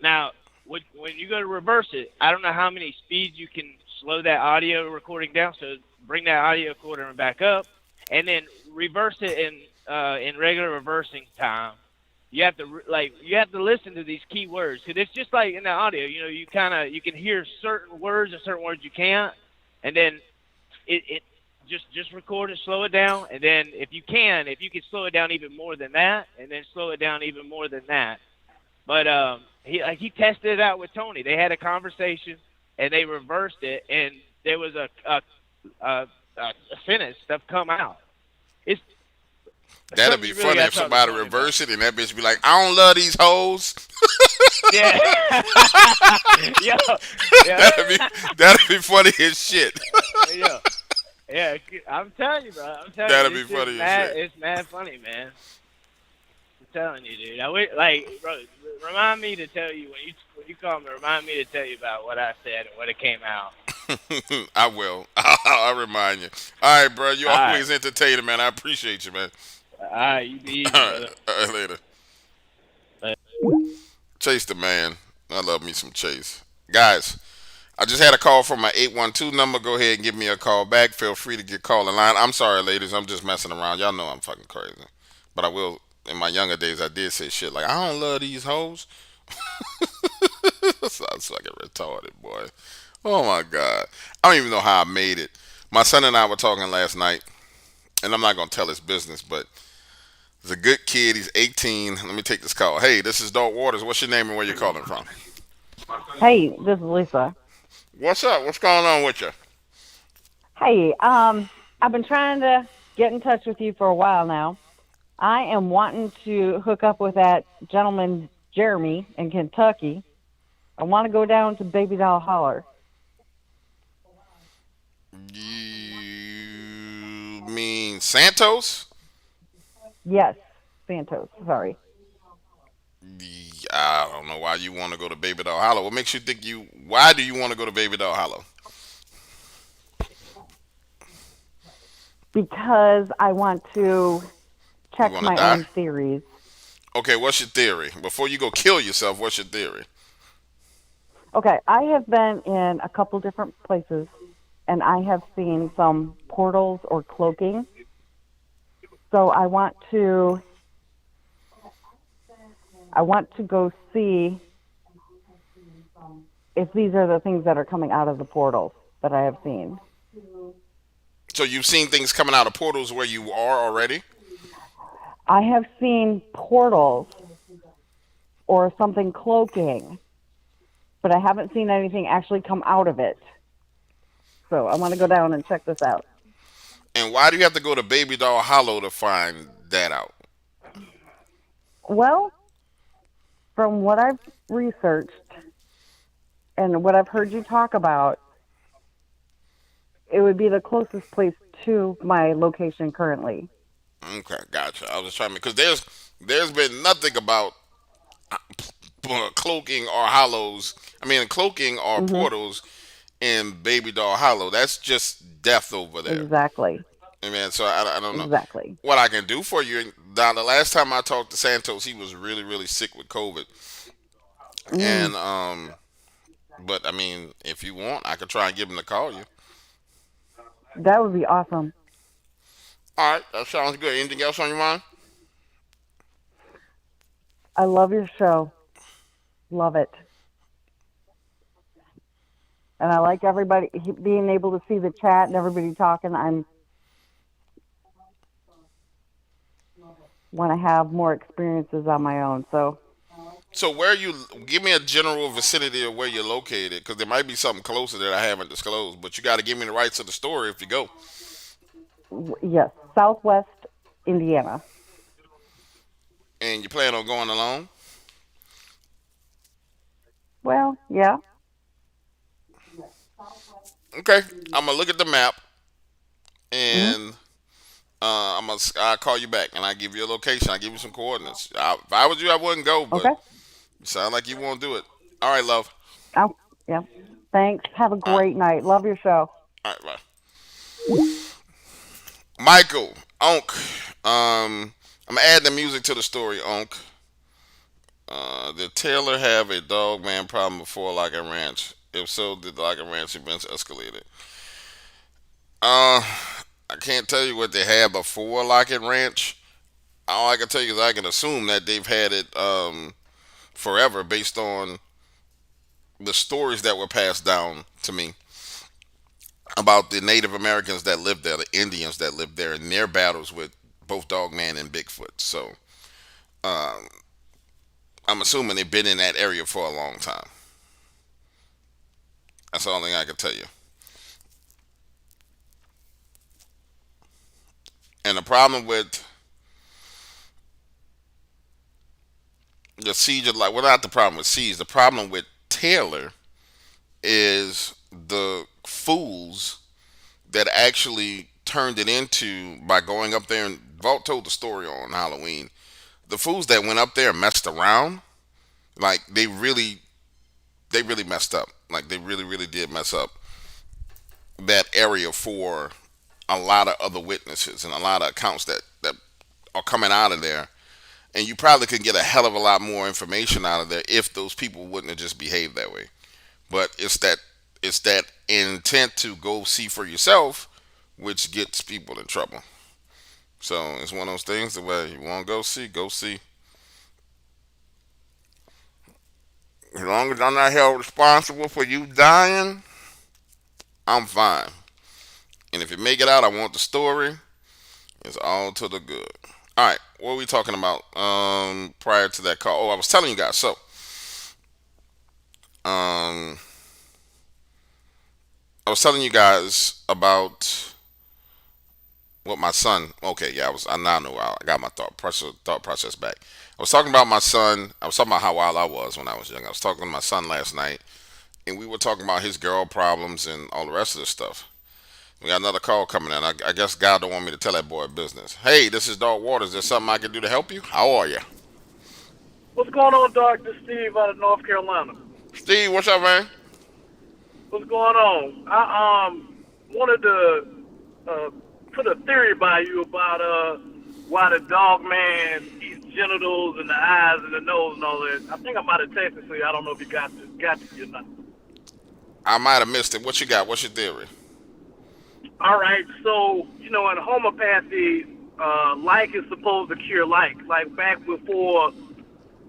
Now, when you go to reverse it, I don't know how many speeds you can slow that audio recording down. So bring that audio recording back up, and then reverse it in regular reversing time. You have to listen to these key words because it's just like in the audio. You know, you can hear certain words and certain words you can't, and then it just record it, slow it down, and then if you can slow it down even more than that, and then slow it down even more than that. But he tested it out with Tony. They had a conversation and they reversed it, and there was a sentence stuff come out. It's That'd something be you really funny gotta if talk to somebody Tony about. reversed it and that bitch be like, I don't love these hoes. Yeah. Yeah. Yeah. That'd be funny as shit. Yeah. Yeah. I'm telling you, bro. That'd you, be funny as shit. It's mad funny, man. I'm telling you, dude. Like, bro, remind me to tell you when you call me. Remind me to tell you about what I said and what it came out. I will. I'll remind you. All right, bro. You All always right. entertaining, man. I appreciate you, man. All right. You be easy, All brother. right. All right, later. Chase the man. I love me some Chase. Guys, I just had a call from my 812 number. Go ahead and give me a call back. Feel free to get call in line. I'm sorry, ladies. I'm just messing around. Y'all know I'm fucking crazy. But I will. In my younger days, I did say shit like, I don't love these hoes. Sounds fucking retarded, boy. Oh my god. I don't even know how I made it. My son and I were talking last night, and I'm not gonna tell his business, but he's a good kid. He's 18. Let me take this call. Hey, this is Dog Waters. What's your name and where you calling from? Hey, this is Lisa. What's up? What's going on with you? Hey, I've been trying to get in touch with you for a while now. I am wanting to hook up with that gentleman Jeremy in Kentucky. I want to go down to Baby Doll Holler. You mean Santos? Yes, Santos. Sorry, I don't know why you want to go to Baby Doll Hollow. What makes you think you? Why do you want to go to Baby Doll Hollow? because I want to You check want to my die? own theories. Okay, what's your theory? Before you go kill yourself, what's your theory? Okay, I have been in a couple different places, and I have seen some portals or cloaking. So I want to go see if these are the things that are coming out of the portals that I have seen. So you've seen things coming out of portals where you are already? I have seen portals or something cloaking, but I haven't seen anything actually come out of it. So I want to go down and check this out. And why do you have to go to Baby Doll Hollow to find that out? Well, from what I've researched and what I've heard you talk about, it would be the closest place to my location currently. Okay, gotcha. I was just trying to because there's been nothing about cloaking or hollows. I mean, cloaking or Mhm. portals in Baby Doll Hollow. That's just death over there. Exactly. I mean, so I don't know Exactly. what I can do for you. Now, the last time I talked to Santos, he was really, really sick with COVID, Mm, and but I mean, if you want, I could try and get him to call you. that would be awesome. All right, that sounds good. Anything else on your mind? I love your show. Love it. And I like everybody being able to see the chat and everybody talking. I'm want to have more experiences on my own. So, So where you give me a general vicinity of where you're located, because there might be something closer that I haven't disclosed. But you got to give me the rights of the story if you go, yes, Southwest Indiana. and you plan on going alone. Well, yeah. Okay, I'm gonna look at the map, Hmm. and I'll call you back, and I give you a location. I give you some coordinates. If I was you, I wouldn't go, but Okay. you sound like you won't do it. All right, love. Oh, yeah. Thanks. Have a All right, great night. Love your show. all right, bye. Michael, Onk. I'm adding the music to the story, Onk. Did Taylor have a dog man problem before Lockett Ranch? If so, did the Lockett Ranch events escalated? Uh, I can't tell you what they had before Lockett Ranch. All I can tell you is I can assume that they've had it forever based on the stories that were passed down to me about the Native Americans that lived there, the Indians that lived there, and their battles with both Dogman and Bigfoot. So um, I'm assuming they've been in that area for a long time. That's the only thing I can tell you. And the problem with the siege of like, well, not the problem with siege. The problem with Taylor is the fools that actually turned it into by going up there and Vault told the story on Halloween. The fools that went up there and messed around, like they really messed up. Like they really, really did mess up that area for a lot of other witnesses and a lot of accounts that are coming out of there. And you probably could get a hell of a lot more information out of there if those people wouldn't have just behaved that way. But it's that intent to go see for yourself which gets people in trouble. So it's one of those things that where you want to go see. As long as I'm not held responsible for you dying, I'm fine. And if you make it out, I want the story. It's all to the good. All right, what were we talking about prior to that call? Oh, I was telling you guys. So, um, I was telling you guys about what my son. Okay, yeah, I was. I now know. I got my thought process back. I was talking about my son. I was talking about how wild I was when I was young. I was talking to my son last night, and we were talking about his girl problems and all the rest of this stuff. We got another call coming in. I guess God don't want me to tell that boy business. Hey, this is Dog Waters. There's something I can do to help you? How are you? What's going on, Doc? This is Steve out of North Carolina. Steve, what's up, man? What's going on? I wanted to uh, put a theory by you about why the dog man eats genitals and the eyes and the nose and all that. I think I might have texted to you. I don't know if you got to you or not. I might have missed it. What you got? What's your theory? All right, so in homeopathy, like is supposed to cure like. Like back before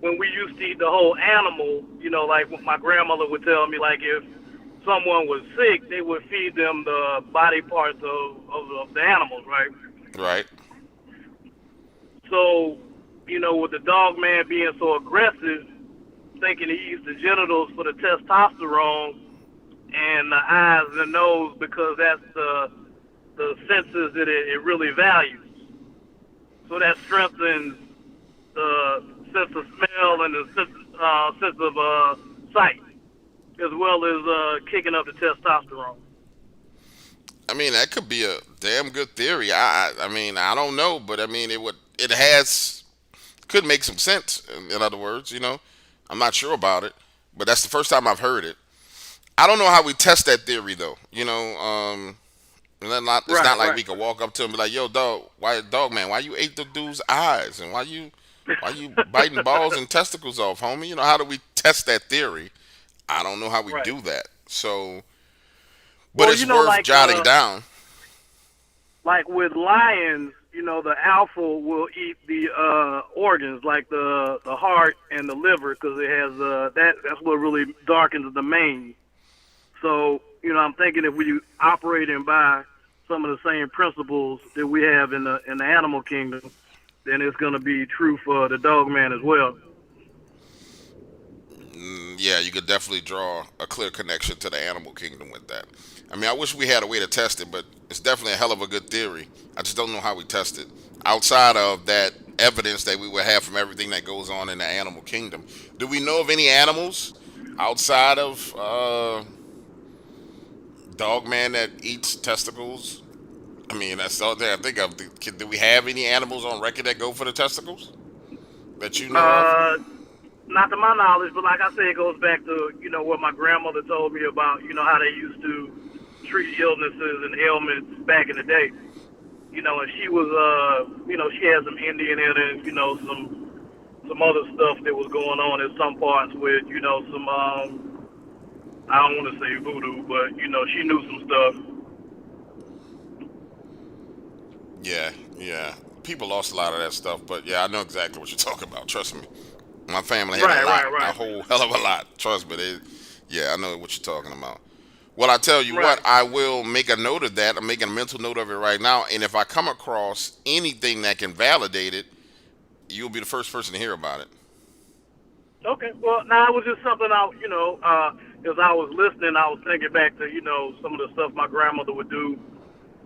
when we used to eat the whole animal, like what my grandmother would tell me, like if someone was sick, they would feed them the body parts of the animals, right? Right. So, with the dog man being so aggressive, thinking he eats the genitals for the testosterone and the eyes and the nose because that's the senses that it really values. So that strengthens the sense of smell and the sense of sight, as well as kicking up the testosterone. I mean, that could be a damn good theory. I mean, I don't know, but I mean, it could make some sense. In other words, I'm not sure about it, but that's the first time I've heard it. I don't know how we test that theory though. It's not like we could walk up to him and be like, "Yo, dog man, why you ate the dude's eyes and why you biting balls and testicles off, homie?" How do we test that theory? I don't know how we Right. do that. So, but Well, it's worth like jotting down. like with lions, the alpha will eat the organs, like the heart and the liver, because it has that's what really darkens the mane. So, I'm thinking if we operating by some of the same principles that we have in the animal kingdom, then it's going to be true for the dog man as well. Yeah, you could definitely draw a clear connection to the animal kingdom with that. I mean, I wish we had a way to test it, but it's definitely a hell of a good theory. I just don't know how we test it. Outside of that evidence that we would have from everything that goes on in the animal kingdom, do we know of any animals outside of Dogman that eats testicles? I mean, that's the only thing I think of. Do we have any animals on record that go for the testicles that you know of? Uh, Not to my knowledge, but like I said, it goes back to what my grandmother told me about how they used to treat illnesses and ailments back in the day. And she was she had some Indian in it, some other stuff that was going on in some parts with some I don't want to say voodoo, but she knew some stuff. Yeah, yeah. People lost a lot of that stuff, but yeah, I know exactly what you're talking about. Trust me. My family had a lot, a Right, whole hell of a lot. Trust me. Yeah, I know what you're talking about. Well, I tell you right. what, I will make a note of that. I'm making a mental note of it right now. And if I come across anything that can validate it, you'll be the first person to hear about it. Okay. Well, now it was just something as I was listening, I was thinking back to some of the stuff my grandmother would do.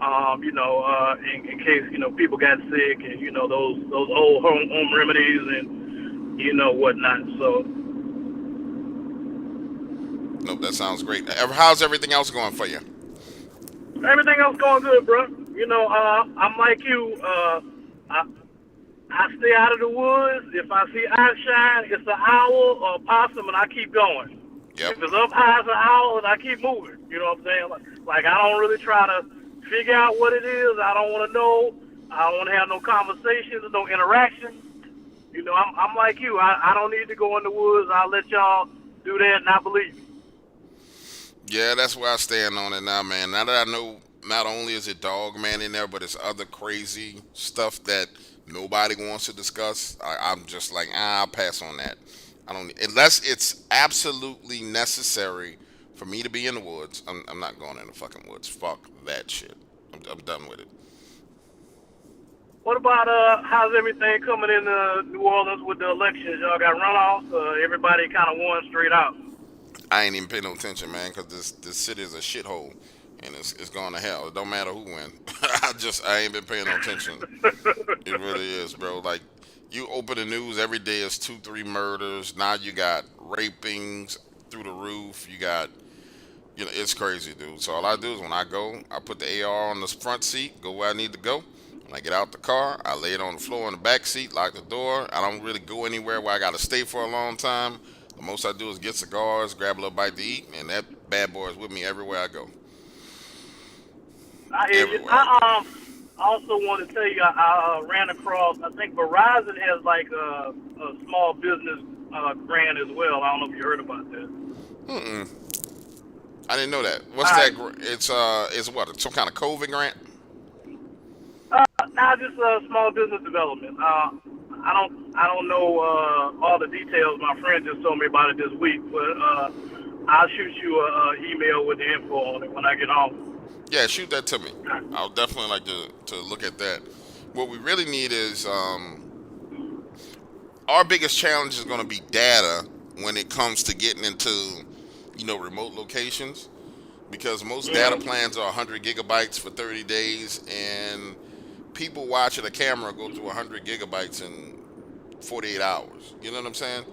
In case people got sick and those old home remedies and whatnot. So Nope, that sounds great. How's everything else going for you? everything else going good, bro. I'm like you. I stay out of the woods. If I see eye shine, it's an owl or a possum, and I keep going. Yep. If it's up high, it's an owl, and I keep moving. You know what I'm saying? Like I don't really try to figure out what it is. I don't want to know. I don't want to have no conversations, no interaction. I'm like you. I don't need to go in the woods. I'll let y'all do that, and I believe you. Yeah, that's where I stand on it now, man. Now that I know not only is it Dog Man in there, but it's other crazy stuff that nobody wants to discuss. I'm just like, I'll pass on that. I don't unless it's absolutely necessary for me to be in the woods. I'm not going in the fucking woods. Fuck that shit. I'm done with it. What about how's everything coming in New Orleans with the elections? Y'all got runoffs? Everybody kind of won straight out. I ain't even paying no attention, man, because this city is a shithole, and it's going to hell. It don't matter who wins. I ain't been paying no attention. It really is, bro. Like you open the news every day, it's two, three murders. Now you got rapings through the roof. You got it's crazy, dude. So all I do is when I go, I put the AR on the front seat, go where I need to go. When I get out the car, I lay it on the floor in the back seat, lock the door. I don't really go anywhere where I got to stay for a long time. The most I do is get cigars, grab a little bite to eat, and that bad boy is with me everywhere I go. I hear you. Everywhere I go. Also want to tell you, I ran across. I think Verizon has like a small business grant as well. I don't know if you heard about that. Mm-mm. I didn't know that. What's All that? right. It's what? Some kind of COVID grant? Now just small business development. I don't know all the details. My friend just told me about it this week, but I'll shoot you a email with the info on it when I get home. Yeah, shoot that to me. I'll definitely like to look at that. What we really need is our biggest challenge is going to be data when it comes to getting into remote locations because most data plans are 100 gigabytes for 30 days and people watching a camera go through 100 gigabytes in 48 hours. You know what I'm saying?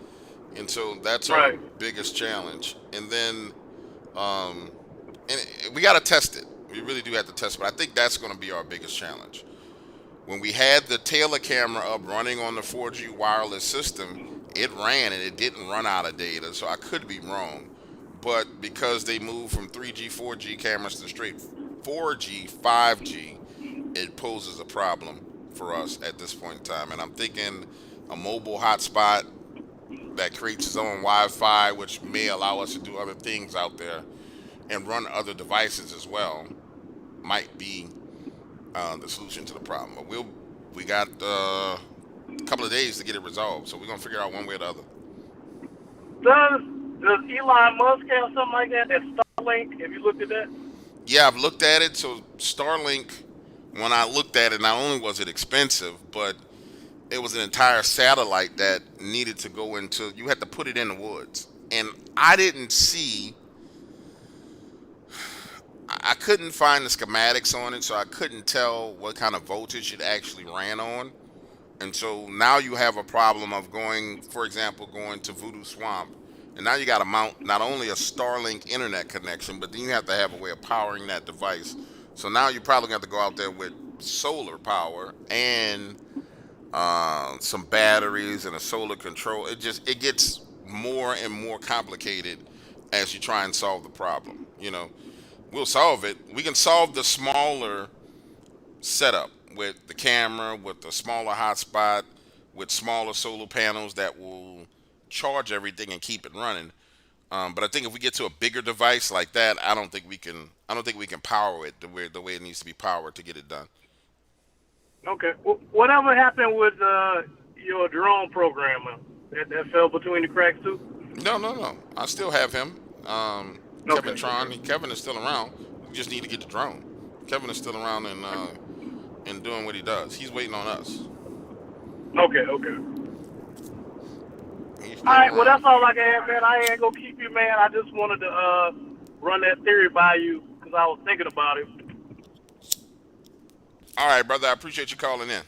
And so that's our Right. biggest challenge. And then we got to test it. We really do have to test it. But I think that's going to be our biggest challenge. When we had the Taylor camera up running on the 4G wireless system, it ran and it didn't run out of data. So I could be wrong. But because they moved from 3G, 4G cameras to straight 4G, 5G, it poses a problem for us at this point in time. And I'm thinking a mobile hotspot that creates its own Wi-Fi, which may allow us to do other things out there and run other devices as well, might be the solution to the problem. But we got a couple of days to get it resolved, so we're gonna figure out one way or the other. Does Elon Musk have something like that? That Starlink? Have you looked at that? Yeah, I've looked at it. So Starlink, when I looked at it, not only was it expensive, but it was an entire satellite that needed to go into. You had to put it in the woods, and I didn't see. I couldn't find the schematics on it, so I couldn't tell what kind of voltage it actually ran on. And so now you have a problem of going, for example, going to Voodoo Swamp. And now you got to mount not only a Starlink internet connection, but then you have to have a way of powering that device. So now you're probably going to have to go out there with solar power and some batteries and a solar control. It gets more and more complicated as you try and solve the problem. We'll solve it. We can solve the smaller setup with the camera, with the smaller hotspot, with smaller solar panels that will charge everything and keep it running. But I think if we get to a bigger device like that, I don't think we can. I don't think we can power it the way it needs to be powered to get it done. Okay. Whatever happened with your drone programmer? That fell between the cracks too? No, no, no. I still have him. Kevin Okay. Tron. Kevin is still around. We just need to get the drone. Kevin is still around and doing what he does. He's waiting on us. Okay. He's All still right. Well, around. that's all I can have, man. I ain't gonna keep you, man. I just wanted to run that theory by you because I was thinking about it. All right, brother. I appreciate you calling in.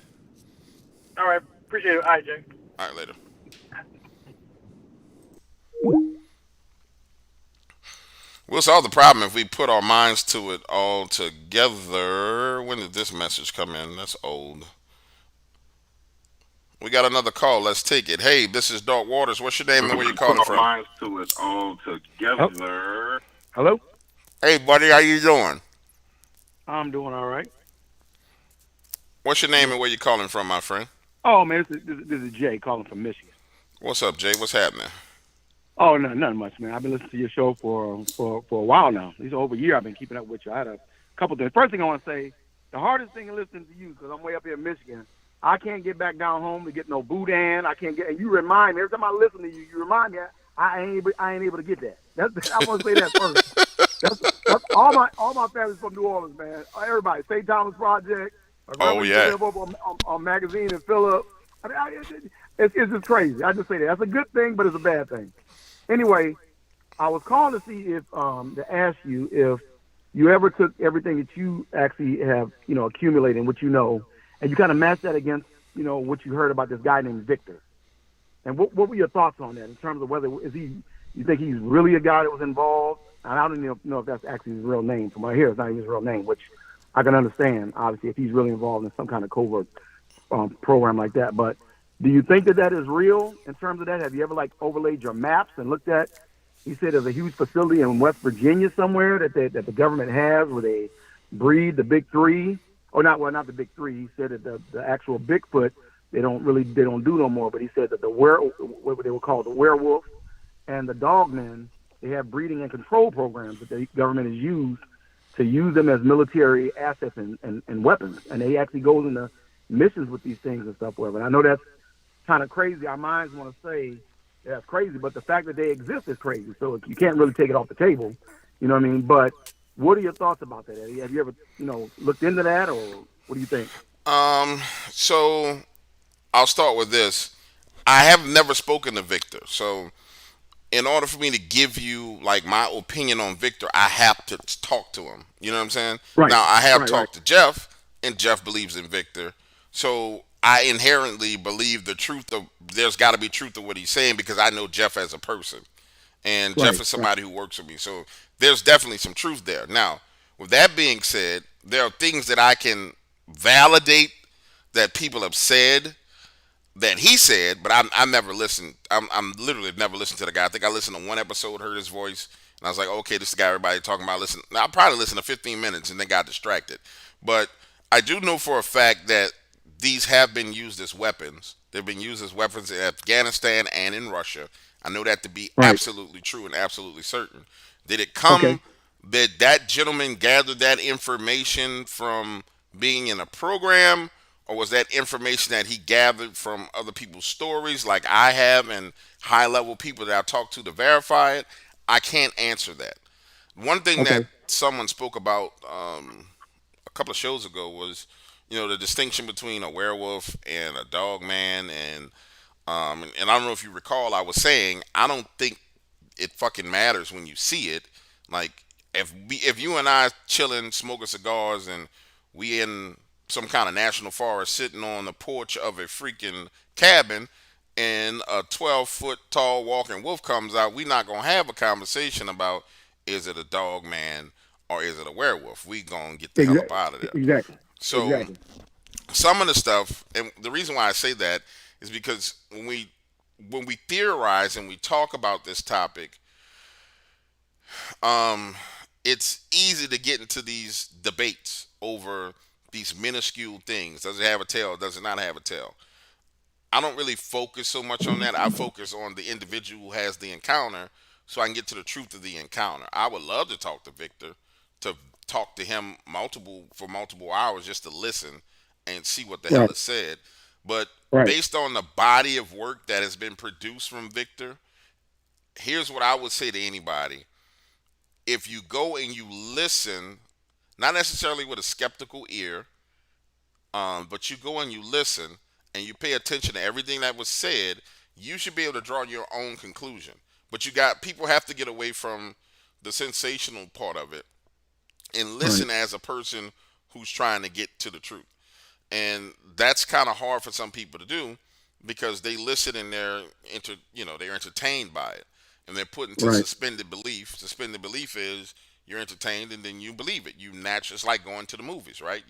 All right. Appreciate it. All right, Jay. All right, later. We'll solve the problem if we put our minds to it all together. When did this message come in? That's old. We got another call. Let's take it. Hey, this is Dark Waters. What's your name and where you calling Put our from? minds to it all together. Hello? Hey, buddy, how you doing? I'm doing all right. What's your name and where you calling from, my friend? Oh, man, this is Jay calling from Michigan. What's up, Jay? What's happening? Oh, no, nothing much, man. I've been listening to your show for a while now. At least over a year I've been keeping up with you. I had a couple things. First thing I want to say, the hardest thing in listening to you, because I'm way up here in Michigan, I can't get back down home to get no boudin. I can't get, and you remind me, every time I listen to you, you remind me I ain't able to get that. I want to say that first. That's all my family's from New Orleans, man. Everybody, St. Thomas Project. My Oh grandma used to yeah. live over on Magazine and Phillip. I mean, it's just crazy. I just say that that's a good thing, but it's a bad thing. Anyway, I was calling to see if to ask you if you ever took everything that you actually have accumulated and what you know, and you kind of match that against what you heard about this guy named Victor. And what were your thoughts on that in terms of whether is he you think he's really a guy that was involved? And I don't even know if that's actually his real name. From what I hear, it's not his real name, which I can understand, obviously, if he's really involved in some kind of covert program like that. But do you think that is real in terms of that? Have you ever like overlaid your maps and looked at? He said there's a huge facility in West Virginia somewhere that the government has where they breed the big three, or not the big three. He said that the actual Bigfoot they don't do no more. But he said that what they would call the werewolf and the Dogman, they have breeding and control programs that the government has used to use them as military assets and weapons. And they actually goes into missions with these things and stuff. Whatever. And I know that's kind of crazy. Our minds want to say that's crazy, but the fact that they exist is crazy. So you can't really take it off the table. You know what I mean? But what are your thoughts about that, Eddie? Have you ever, looked into that, or what do you think? So I'll start with this. I have never spoken to Victor, so in order for me to give you like my opinion on Victor, I have to talk to him. You know what I'm saying? Right, Now I have right. talked to Jeff, and Jeff believes in Victor, so I inherently believe the truth of there's got to be truth of what he's saying because I know Jeff as a person, and Jeff Right, is right, somebody who works with me. So there's definitely some truth there. Now, with that being said, there are things that I can validate that people have said that he said, but I never listened. I'm literally never listened to the guy. I think I listened to one episode, heard his voice, and I was like, okay, this is the guy everybody talking about. Listen, now I probably listened to 15 minutes and then got distracted. But I do know for a fact that these have been used as weapons. They've been used as weapons in Afghanistan and in Russia. I know that to be right. absolutely true and absolutely certain. Did it Okay, come that that gentleman gathered that information from being in a program, or was that information that he gathered from other people's stories, like I have, and high level people that I talked to verify it? I can't answer that. One thing that okay, someone spoke about a couple of shows ago was, the distinction between a werewolf and a dog man, and I don't know if you recall, I was saying I don't think it fucking matters when you see it. Like if you and I chilling, smoking cigars, and we in some kind of national forest, sitting on the porch of a freaking cabin, and a 12-foot tall walking wolf comes out, we not gonna have a conversation about is it a dog man or is it a werewolf. We gonna get the hell up exactly, out of there. exactly, So exactly. some of the stuff, and the reason why I say that is because when we theorize and we talk about this topic, um, it's easy to get into these debates over these minuscule things. Does it have a tail? Does it not have a tail? I don't really focus so much on that. I focus on the individual who has the encounter so I can get to the truth of the encounter. I would love to talk to Victor, to talk to him multiple hours just to listen and see what the hell Right, is said. But right, based on the body of work that has been produced from Victor, here's what I would say to anybody. If you go and you listen, not necessarily with a skeptical ear, but you go and you listen and you pay attention to everything that was said, you should be able to draw your own conclusion. But people have to get away from the sensational part of it and right, listen as a person who's trying to get to the truth. And that's kind of hard for some people to do because they listen and they're entertained by it, and they're put into right, suspended belief. Suspended belief is you're entertained and then you believe it. You naturally, it's like going to the movies, right?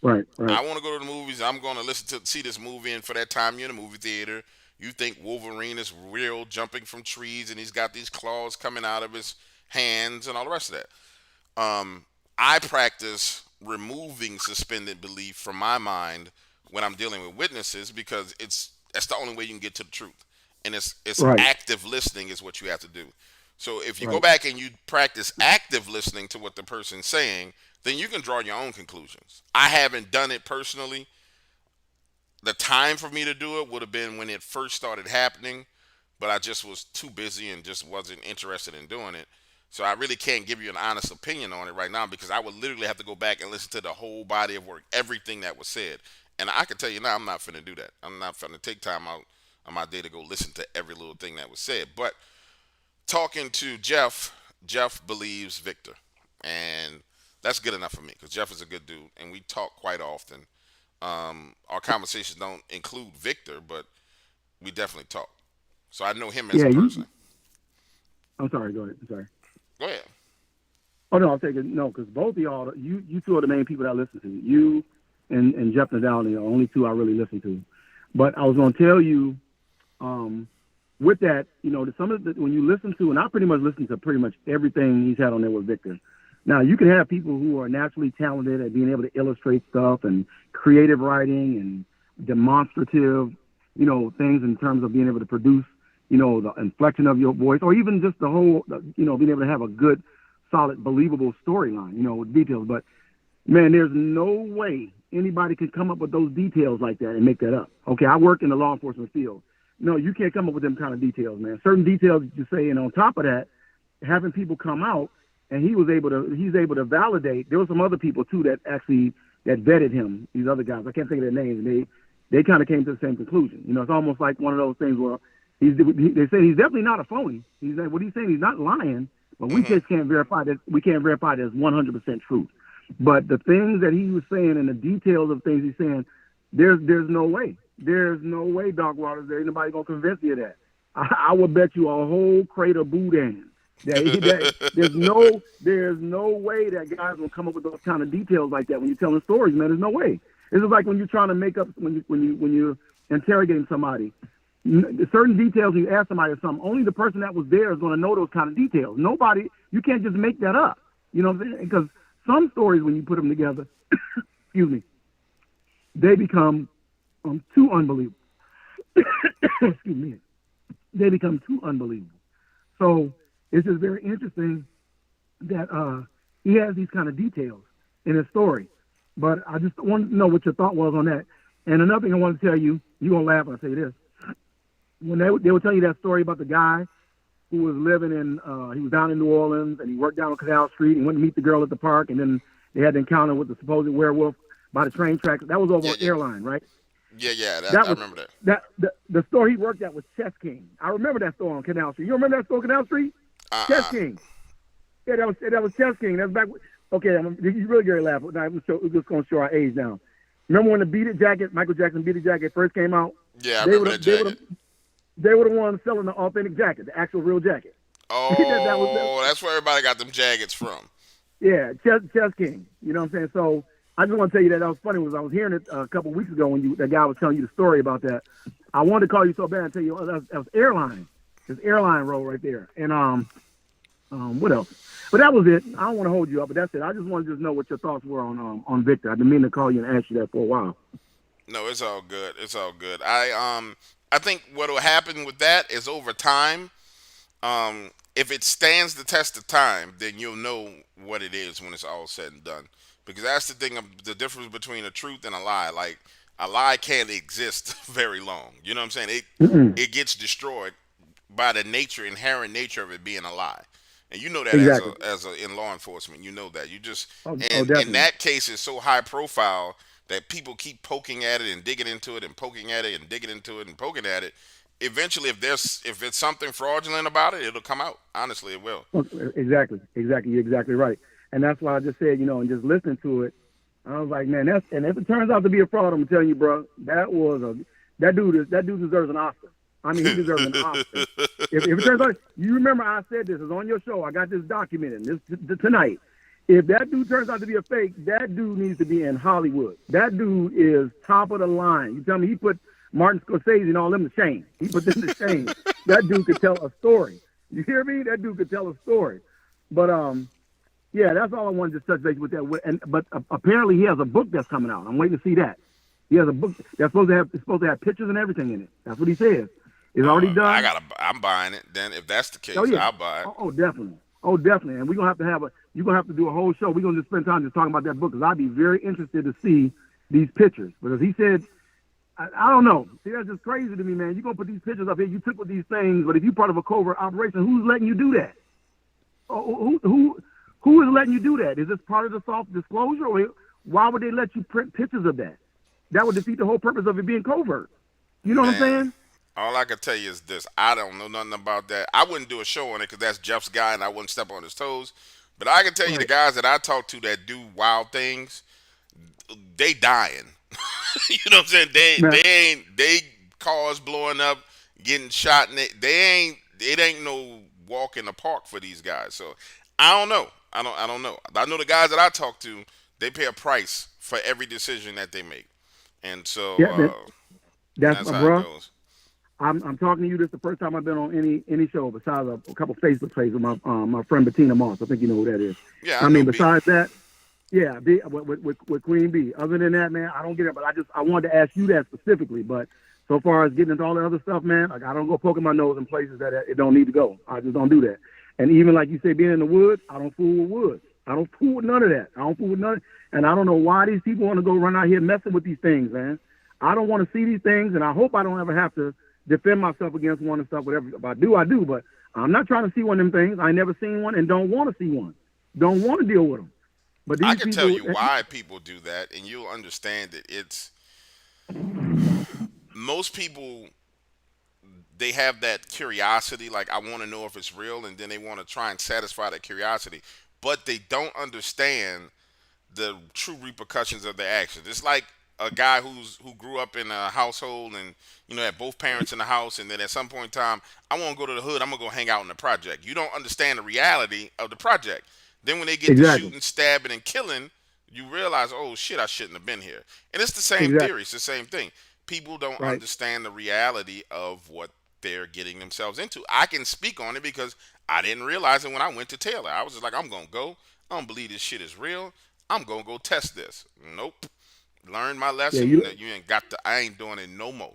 right, right, I want to go to the movies. I'm going to see this movie, and for that time you're in a movie theater, you think Wolverine is real, jumping from trees, and he's got these claws coming out of his hands, and all the rest of that. I practice removing suspended belief from my mind when I'm dealing with witnesses because that's the only way you can get to the truth. And it's right, active listening is what you have to do. So if you go right, back and you practice active listening to what the person's saying, then you can draw your own conclusions. I haven't done it personally. The time for me to do it would have been when it first started happening, but I just was too busy and just wasn't interested in doing it. So I really can't give you an honest opinion on it right now because I would literally have to go back and listen to the whole body of work, everything that was said. And I can tell you now, I'm not finna do that. I'm not finna take time out on my day to go listen to every little thing that was said. But talking to Jeff, Jeff believes Victor, and that's good enough for me because Jeff is a good dude, and we talk quite often. Our conversations don't include Victor, but we definitely talk. So I know him as a Yeah, person. I'm sorry. Go ahead. I'm sorry. Go ahead. Oh no, I'll take it. No, because both of y'all, you two are the main people that I listen to. You and Jeff Nadal are the only two I really listen to. But I was going to tell you, with that, some of the, when you listen to, and I pretty much listen to pretty much everything he's had on there with Victor. Now you can have people who are naturally talented at being able to illustrate stuff and creative writing and demonstrative, things in terms of being able to produce, the inflection of your voice, or even just the whole, being able to have a good, solid, believable storyline, with details. But man, there's no way anybody can come up with those details like that and make that up. Okay, I work in the law enforcement field. No, you can't come up with them kind of details, man. Certain details you say, and on top of that, having people come out, and he's able to validate. There were some other people too that vetted him. These other guys, I can't think of their names. They kind of came to the same conclusion. It's almost like one of those things where they say he's definitely not a phony. What he's saying, he's not lying, but we just can't verify that. We can't verify that as 100% truth. But the things that he was saying and the details of things he's saying, there's no way. There's no way, Doc Waters, there ain't nobody gonna convince you of that. I would bet you a whole crate of boudin. There's no way that guys will come up with those kind of details like that when you're telling stories, man. There's no way. It's just like when you're trying to make up when you're interrogating somebody. Certain details you ask somebody or something, only the person that was there is going to know those kind of details. Nobody, you can't just make that up. You know what I'm saying? Because some stories, when you put them together, excuse me, they become too unbelievable. Excuse me. They become too unbelievable. So it's just very interesting that he has these kind of details in his story. But I just want to know what your thought was on that. And another thing I want to tell you, you're going to laugh when I say this. When they would tell you that story about the guy who was living he was down in New Orleans, and he worked down on Canal Street and went to meet the girl at the park, and then they had the encounter with the supposed werewolf by the train tracks. That was over on Airline, right? Yeah, I remember that. The store he worked at was Chess King. I remember that store on Canal Street. You remember that store on Canal Street? Chess King. Yeah, that was Chess King. That's back. Okay, you really get a laugh. Now, we're just going to show our age now. Remember when the Beat It jacket, Michael Jackson Beat It jacket first came out? Yeah, I remember that jacket. They were the ones selling the authentic jacket, the actual real jacket. Oh, that's where everybody got them jackets from. Yeah, Chess King. You know what I'm saying? So I just want to tell you that was funny. I was hearing it a couple of weeks ago when that guy was telling you the story about that. I wanted to call you so bad and tell you that was Airline. This Airline role right there. And what else? But that was it. I don't want to hold you up, but that's it. I just wanted to just know what your thoughts were on Victor. I've been meaning to call you and ask you that for a while. No, it's all good. It's all good. I think what will happen with that is over time, if it stands the test of time, then you'll know what it is when it's all said and done. Because that's the thing, the difference between a truth and a lie. Like, a lie can't exist very long. You know what I'm saying? It gets destroyed by the inherent nature of it being a lie. And you know that exactly. In law enforcement, you know that. You just in that case, it's so high profile that people keep poking at it and digging into it and poking at it and digging into it and poking at it. Eventually, if it's something fraudulent about it, it'll come out. Honestly, it will. Exactly. You're exactly right. And that's why I just said, and just listening to it, I was like, man, and if it turns out to be a fraud, I'm telling you, bro, that dude deserves an Oscar. I mean, he deserves an Oscar. If it turns out, you remember I said this is on your show. I got this documented tonight. If that dude turns out to be a fake, that dude needs to be in Hollywood. That dude is top of the line. You tell me he put Martin Scorsese and all them to shame. He put them to shame. That dude could tell a story. You hear me? That dude could tell a story. But yeah, that's all I wanted to touch base with that. But apparently he has a book that's coming out. I'm waiting to see that. He has a book that's supposed to have pictures and everything in it. That's what he says. It's already done. I'm buying it. Then if that's the case, yeah. I'll buy it. Oh, definitely. And we're gonna have to you're gonna have to do a whole show. We're gonna just spend time just talking about that book because I'd be very interested to see these pictures. Because he said, I don't know. See, that's just crazy to me, man. You're gonna put these pictures up here. You took with these things, but if you're part of a covert operation, who's letting you do that? who is letting you do that? Is this part of the soft disclosure, or why would they let you print pictures of that? That would defeat the whole purpose of it being covert. You know what I'm saying? All I can tell you is this: I don't know nothing about that. I wouldn't do a show on it because that's Jeff's guy, and I wouldn't step on his toes. But I can tell you, the guys that I talk to that do wild things, they dying. You know what I'm saying? They cars blowing up, getting shot, and it ain't no walk in the park for these guys. So I don't know. I don't know. I know the guys that I talk to, they pay a price for every decision that they make, and so that's how it goes. I'm talking to you. This is the first time I've been on any show besides a couple Facebook pages with my friend Bettina Moss. I think you know who that is. Yeah, I mean, besides that, yeah, with Queen B. Other than that, man, I don't get it. But I wanted to ask you that specifically. But so far as getting into all the other stuff, man, like I don't go poking my nose in places that it don't need to go. I just don't do that. And even like you say, being in the woods, I don't fool with woods. I don't fool with none of that. I don't fool with none. And I don't know why these people want to go run out here messing with these things, man. I don't want to see these things, and I hope I don't ever have to defend myself against one and stuff. Whatever. If I do, I do. But I'm not trying to see one of them things. I ain't never seen one and don't want to see one. Don't want to deal with them. But I can tell you why people do that, and you'll understand that it's most people. They have that curiosity, like I want to know if it's real, and then they want to try and satisfy that curiosity, but they don't understand the true repercussions of their actions. It's like a guy who grew up in a household and had both parents in the house, and then at some point in time, I want to go to the hood. I'm gonna go hang out in the project. You don't understand the reality of the project. Then when they get to shooting, stabbing, and killing, you realize, oh shit, I shouldn't have been here. And it's the same theory. It's the same thing. People don't understand the reality of what they're getting themselves into. I can speak on it because I didn't realize it when I went to Taylor. I was just like, I'm gonna go. I don't believe this shit is real. I'm gonna go test this. Nope. Learned my lesson. You ain't got to. I ain't doing it no more.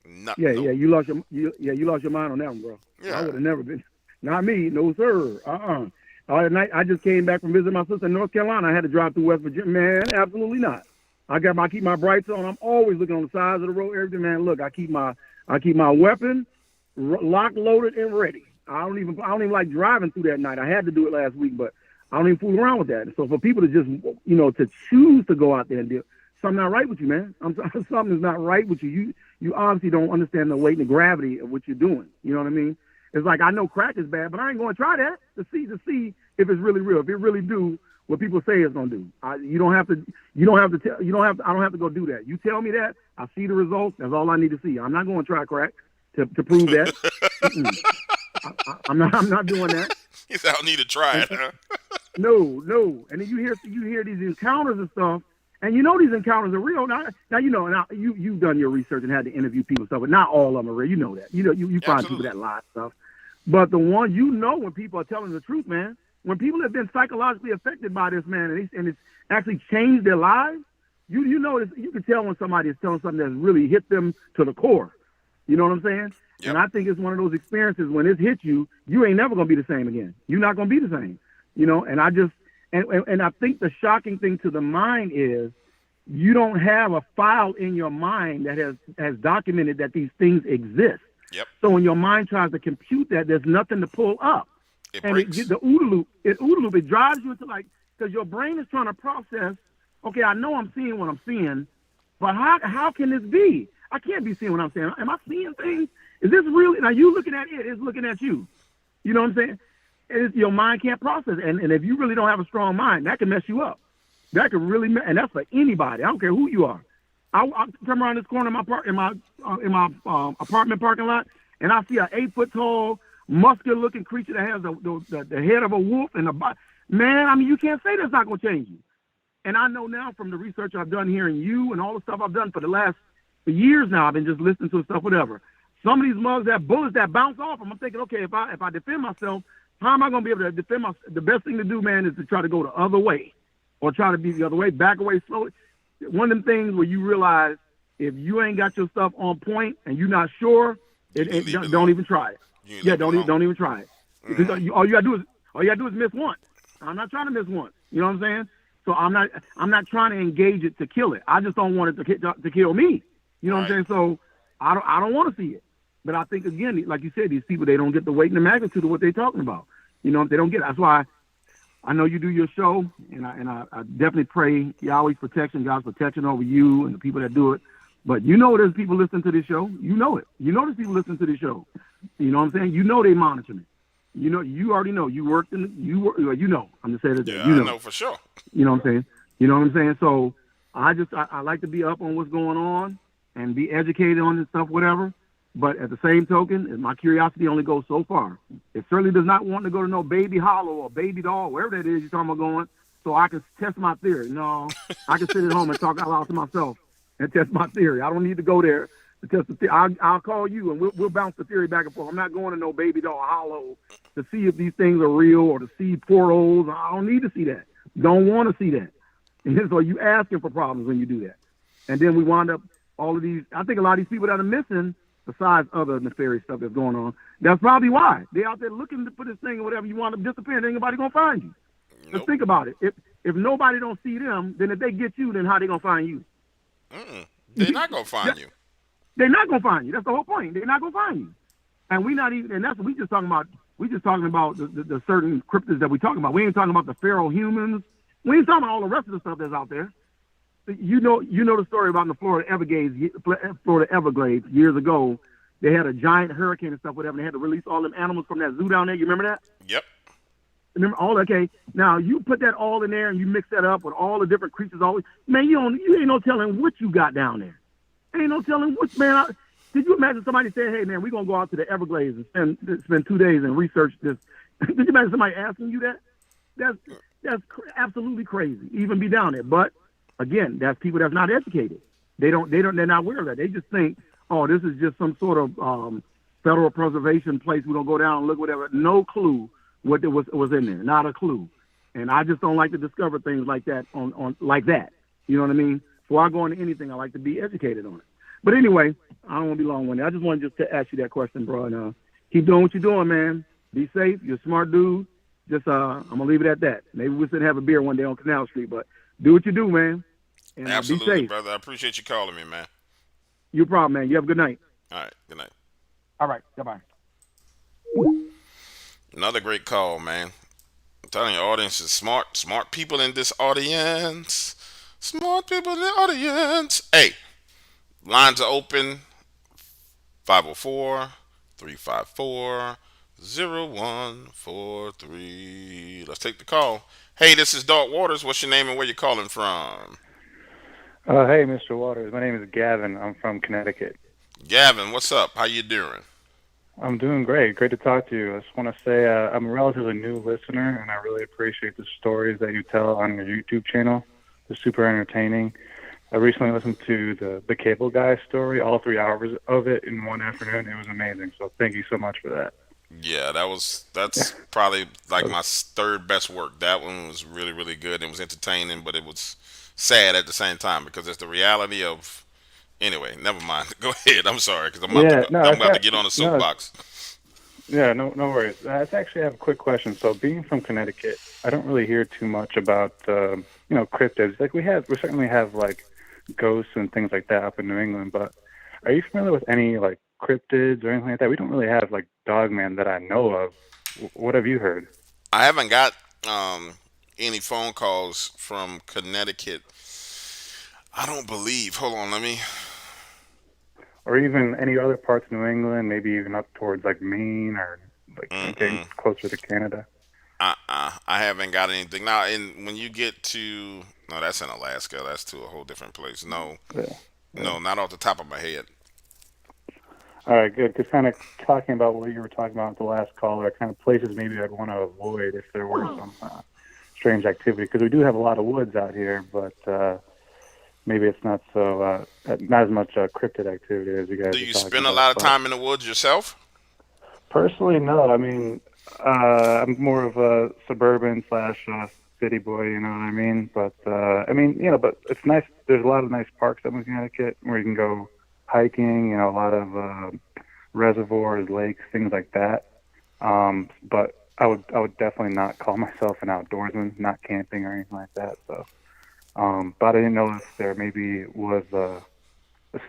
Nothing. Yeah, yeah. You lost your mind on that one, bro. Yeah. I would have never been. Not me. No sir. Other night, I just came back from visiting my sister in North Carolina. I had to drive through West Virginia. Man, absolutely not. I keep my brights on. I'm always looking on the sides of the road. Everything, man. Look, I keep my weapon locked, loaded, and ready. I don't even like driving through that night. I had to do it last week, but I don't even fool around with that. So for people to just, to choose to go out there and do something not right with you, man. Something is not right with you. You obviously don't understand the weight and the gravity of what you're doing. You know what I mean? It's like I know crack is bad, but I ain't going to try that to see if it's really real. If it really do what people say it's going to do, I don't have to go do that. You tell me that, I see the results. That's all I need to see. I'm not going to try crack to prove that. I'm not doing that. He said, I don't need to try it, huh? No. And then you hear these encounters and stuff, and these encounters are real. Now you've done your research and had to interview people and stuff, but not all of them are real. You know that. You find people that lie and stuff. But the one when people are telling the truth, man, when people have been psychologically affected by this, man, and it's actually changed their lives, you can tell when somebody is telling something that's really hit them to the core. You know what I'm saying? Yep. And I think it's one of those experiences when it hits you, you ain't never gonna be the same again. You're not gonna be the same. And I think the shocking thing to the mind is you don't have a file in your mind that has documented that these things exist. Yep. So when your mind tries to compute that, there's nothing to pull up. The OODA loop, it drives you into because your brain is trying to process, okay, I know I'm seeing what I'm seeing, but how can this be? I can't be seeing what I'm saying. Am I seeing things? Is this really? Now you looking at it, it's looking at you. You know what I'm saying? Your mind can't process it. And if you really don't have a strong mind, that can mess you up. That could really, and that's for anybody. I don't care who you are. I come around this corner in my apartment parking lot, and I see an 8-foot tall, muscular looking creature that has the head of a wolf and the body. Man, I mean, you can't say that's not going to change you. And I know now from the research I've done hearing you and all the stuff I've done for years now, I've been just listening to stuff, whatever. Some of these mugs have bullets that bounce off them. I'm thinking, okay, if I defend myself, how am I going to be able to defend myself? The best thing to do, man, is to try to go the other way or try to be the other way, back away slowly. One of them things where you realize if you ain't got your stuff on point and you're not sure, don't even try it. Don't even try it. Because all you gotta do is miss once. I'm not trying to miss once. You know what I'm saying? So I'm not trying to engage it to kill it. I just don't want it to kill me. You know what I'm saying? So I don't want to see it. But I think again, like you said, these people, they don't get the weight and the magnitude of what they're talking about. You know, they don't get it. That's why I know you do your show, and I definitely pray Yahweh's protection, God's protection over you and the people that do it. But you know there's people listening to this show. You know it. You know there's people listening to this show. You know what I'm saying? You know they monitor me. You know, you already know. You worked in. You know. I'm just saying that. Yeah, you I know for sure. You know what I'm saying? You know what I'm saying? So I like to be up on what's going on and be educated on this stuff, whatever. But at the same token, my curiosity only goes so far. It certainly does not want to go to no Baby Hollow or Baby Doll, wherever that is you're talking about going, so I can test my theory. No, I can sit at home and talk out loud to myself and test my theory. I don't need to go there to test the theory. I'll call you and we'll bounce the theory back and forth. I'm not going to no Baby Doll Hollow to see if these things are real or to see portals. I don't need to see that. Don't want to see that. And so you asking for problems when you do that. And then we wind up all of these. I think a lot of these people that are missing, besides other nefarious stuff that's going on, that's probably why. They're out there looking for this thing or whatever. You want to disappear, ain't nobody going to find you. Nope. Just think about it. If nobody don't see them, then if they get you, then how they going to find you? They're not going to find you. They're not going to find you. That's the whole point. They're not going to find you. And we not even, and that's what we just talking about. We just talking about the certain cryptids that we talking about. We ain't talking about the feral humans. We ain't talking about all the rest of the stuff that's out there. You know the story about the Florida Everglades years ago. They had a giant hurricane and stuff, whatever. And they had to release all them animals from that zoo down there. You remember that? Yep. Remember all? Okay. Now you put that all in there and you mix that up with all the different creatures. Man, you ain't no telling what you got down there. Ain't no telling what, man. Did you imagine somebody saying, "Hey, man, we're gonna go out to the Everglades and spend 2 days and research this"? Did you imagine somebody asking you that? That's absolutely crazy. Even be down there, but. Again, that's people that's not educated. They're not aware of that. They just think, oh, this is just some sort of federal preservation place. We're gonna go down and look, whatever. No clue what there was in there. Not a clue. And I just don't like to discover things like that on like that. You know what I mean? Before I go into anything, I like to be educated on it. But anyway, I don't want to be long-winded. I just wanted just to ask you that question, bro. And keep doing what you're doing, man. Be safe. You're a smart dude. Just I'm gonna leave it at that. Maybe we'll sit and have a beer one day on Canal Street, but. Do what you do, man. And, absolutely, be safe. brother. I appreciate you calling me, man. No problem, man. You have a good night. All right. Good night. All right. Goodbye. Another great call, man. I'm telling you, audience is smart. Smart people in this audience. Smart people in the audience. Hey, lines are open. 504-354-0143. Let's take the call. Hey, this is Dark Waters. What's your name and where you calling from? Hey, Mr. Waters. My name is Gavin. I'm from Connecticut. Gavin, what's up? How you doing? I'm doing great. Great to talk to you. I just want to say I'm a relatively new listener, and I really appreciate the stories that you tell on your YouTube channel. They're super entertaining. I recently listened to the Cable Guy story, all 3 hours of it in one afternoon. It was amazing. So thank you so much for that. Yeah, that's probably like my third best work. That one was really, really good. It was entertaining, but it was sad at the same time because it's the reality of. Anyway, never mind. Go ahead. I'm sorry because I'm about to get on a soapbox. No worries. I actually have a quick question. So, being from Connecticut, I don't really hear too much about cryptids. Like we certainly have like ghosts and things like that up in New England. But are you familiar with any like cryptids or anything like that? We don't really have like Dogman that I know of. What have you heard? I haven't got any phone calls from Connecticut. I don't believe. Hold on, let me. Or even any other parts of New England, maybe even up towards like Maine or like getting closer to Canada. I haven't got anything. Now, when you get to no, that's in Alaska. That's to a whole different place. No, no, not off the top of my head. All right, good. Because kind of talking about what you were talking about with the last caller, kind of places maybe I'd want to avoid if there were some strange activity. Because we do have a lot of woods out here, but maybe it's not so not as much cryptid activity as you guys. Do you spend a lot of time in the woods yourself? Personally, no. I mean, I'm more of a suburban / city boy. You know what I mean? But but it's nice. There's a lot of nice parks up in Connecticut where you can go hiking, a lot of reservoirs, lakes, things like that. But I would definitely not call myself an outdoorsman, not camping or anything like that. So, but I didn't know if there maybe was a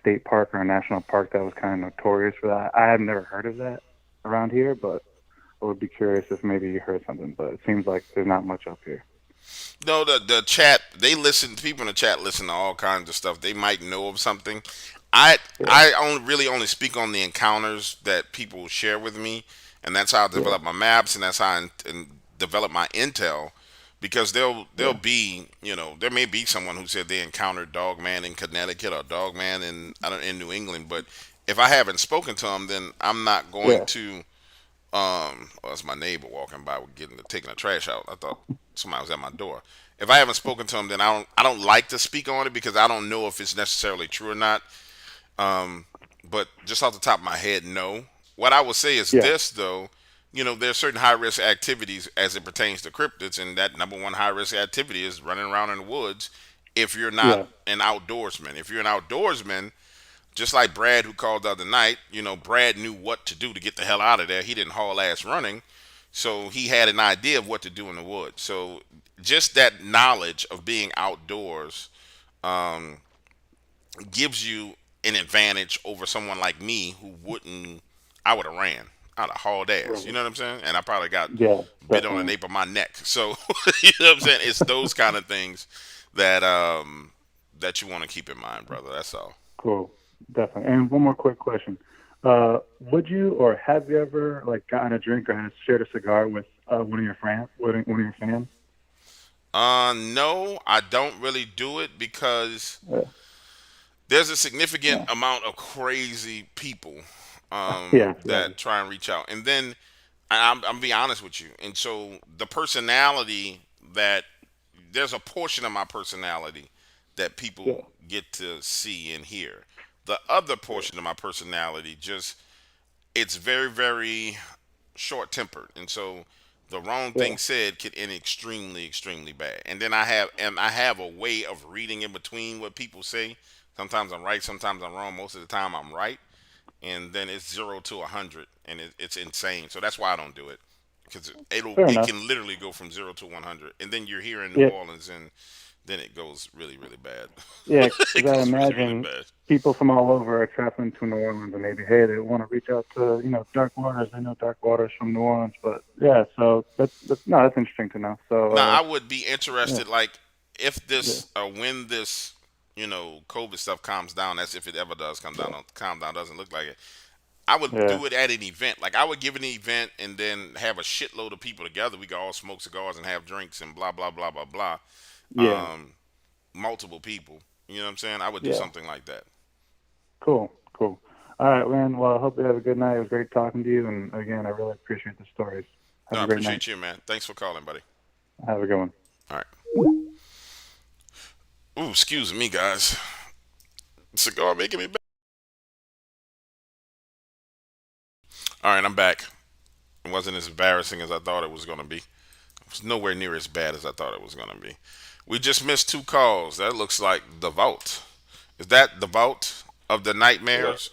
state park or a national park that was kind of notorious for that. I had never heard of that around here, but I would be curious if maybe you heard something, but it seems like there's not much up here. No, the chat, they listen. People in the chat listen to all kinds of stuff. They might know of something. I Yeah, I only speak on the encounters that people share with me, and that's how I yeah, develop my maps, and that's how and develop my intel. Because there'll yeah, be, there may be someone who said they encountered Dogman in Connecticut or Dogman in, I don't, in New England, but if I haven't spoken to them, then I'm not going yeah. to. Well, that's my neighbor walking by, taking the trash out. I thought somebody was at my door. If I haven't spoken to him, then I don't like to speak on it because I don't know if it's necessarily true or not. But just off the top of my head, no. What I would say is Yeah. this, though. There's certain high risk activities as it pertains to cryptids, and that number one high risk activity is running around in the woods. If you're not Yeah. an outdoorsman, if you're an outdoorsman, just like Brad, who called the other night, Brad knew what to do to get the hell out of there. He didn't haul ass running, so he had an idea of what to do in the woods. So just that knowledge of being outdoors um, gives you an advantage over someone like me who wouldn't. I would have ran. I'd have hauled ass. You Right. know what I'm saying? And I probably got Yeah, bit on the definitely. nape of my neck. So you know what I'm saying? It's those kind of things that that you want to keep in mind, brother. That's all. Cool. Definitely. And one more quick question. Would you or have you ever like gotten a drink or had shared a cigar with one of your friends? One of your fans? No, I don't really do it because Uh, there's a significant yeah. amount of crazy people Yeah. Yeah. that try and reach out, and then I'm be honest with you, and so the personality that there's a portion of my personality that Yeah. people get to see and hear. The other Yeah. portion of my personality just it's very very short tempered, and so the wrong Yeah. thing said could end extremely bad. And then I have a way of reading in between what people say. Sometimes I'm right, sometimes I'm wrong. Most of the time I'm right, and then it's 0 to 100, and it's insane. So that's why I don't do it because Fair it enough. can literally go from 0 to 100, and then you're here in New Yeah. Orleans, and then it goes really bad. Yeah. It Because I goes really imagine bad. people from all over are traveling to New Orleans and maybe, hey, they want to reach out to, Dark Waters. They know Dark Waters from New Orleans. But yeah, so that's interesting to know. So, Now, I would be yeah. interested, like, if Yeah. this or when this, COVID stuff calms down. That's if it ever does come down. Yeah. Calm down doesn't look like it. I would Yeah. do it at an event. Like I would give an event and then have a shitload of people together. We could all smoke cigars and have drinks and blah blah blah blah blah. Yeah. Um, multiple people. You know what I'm saying? I would do Yeah. something like that. Cool. Cool. All right, man. Well, I hope you have a good night. It was great talking to you. And again, I really appreciate the stories. No, Have I a great night. appreciate you, man. Thanks for calling, buddy. Have a good one. All right. Ooh, excuse me, guys. Cigar making me bad. All right, I'm back. It wasn't as embarrassing as I thought it was going to be. It was nowhere near as bad as I thought it was going to be. We just missed two calls. That looks like the vault. Is that the vault of the Yeah. nightmares?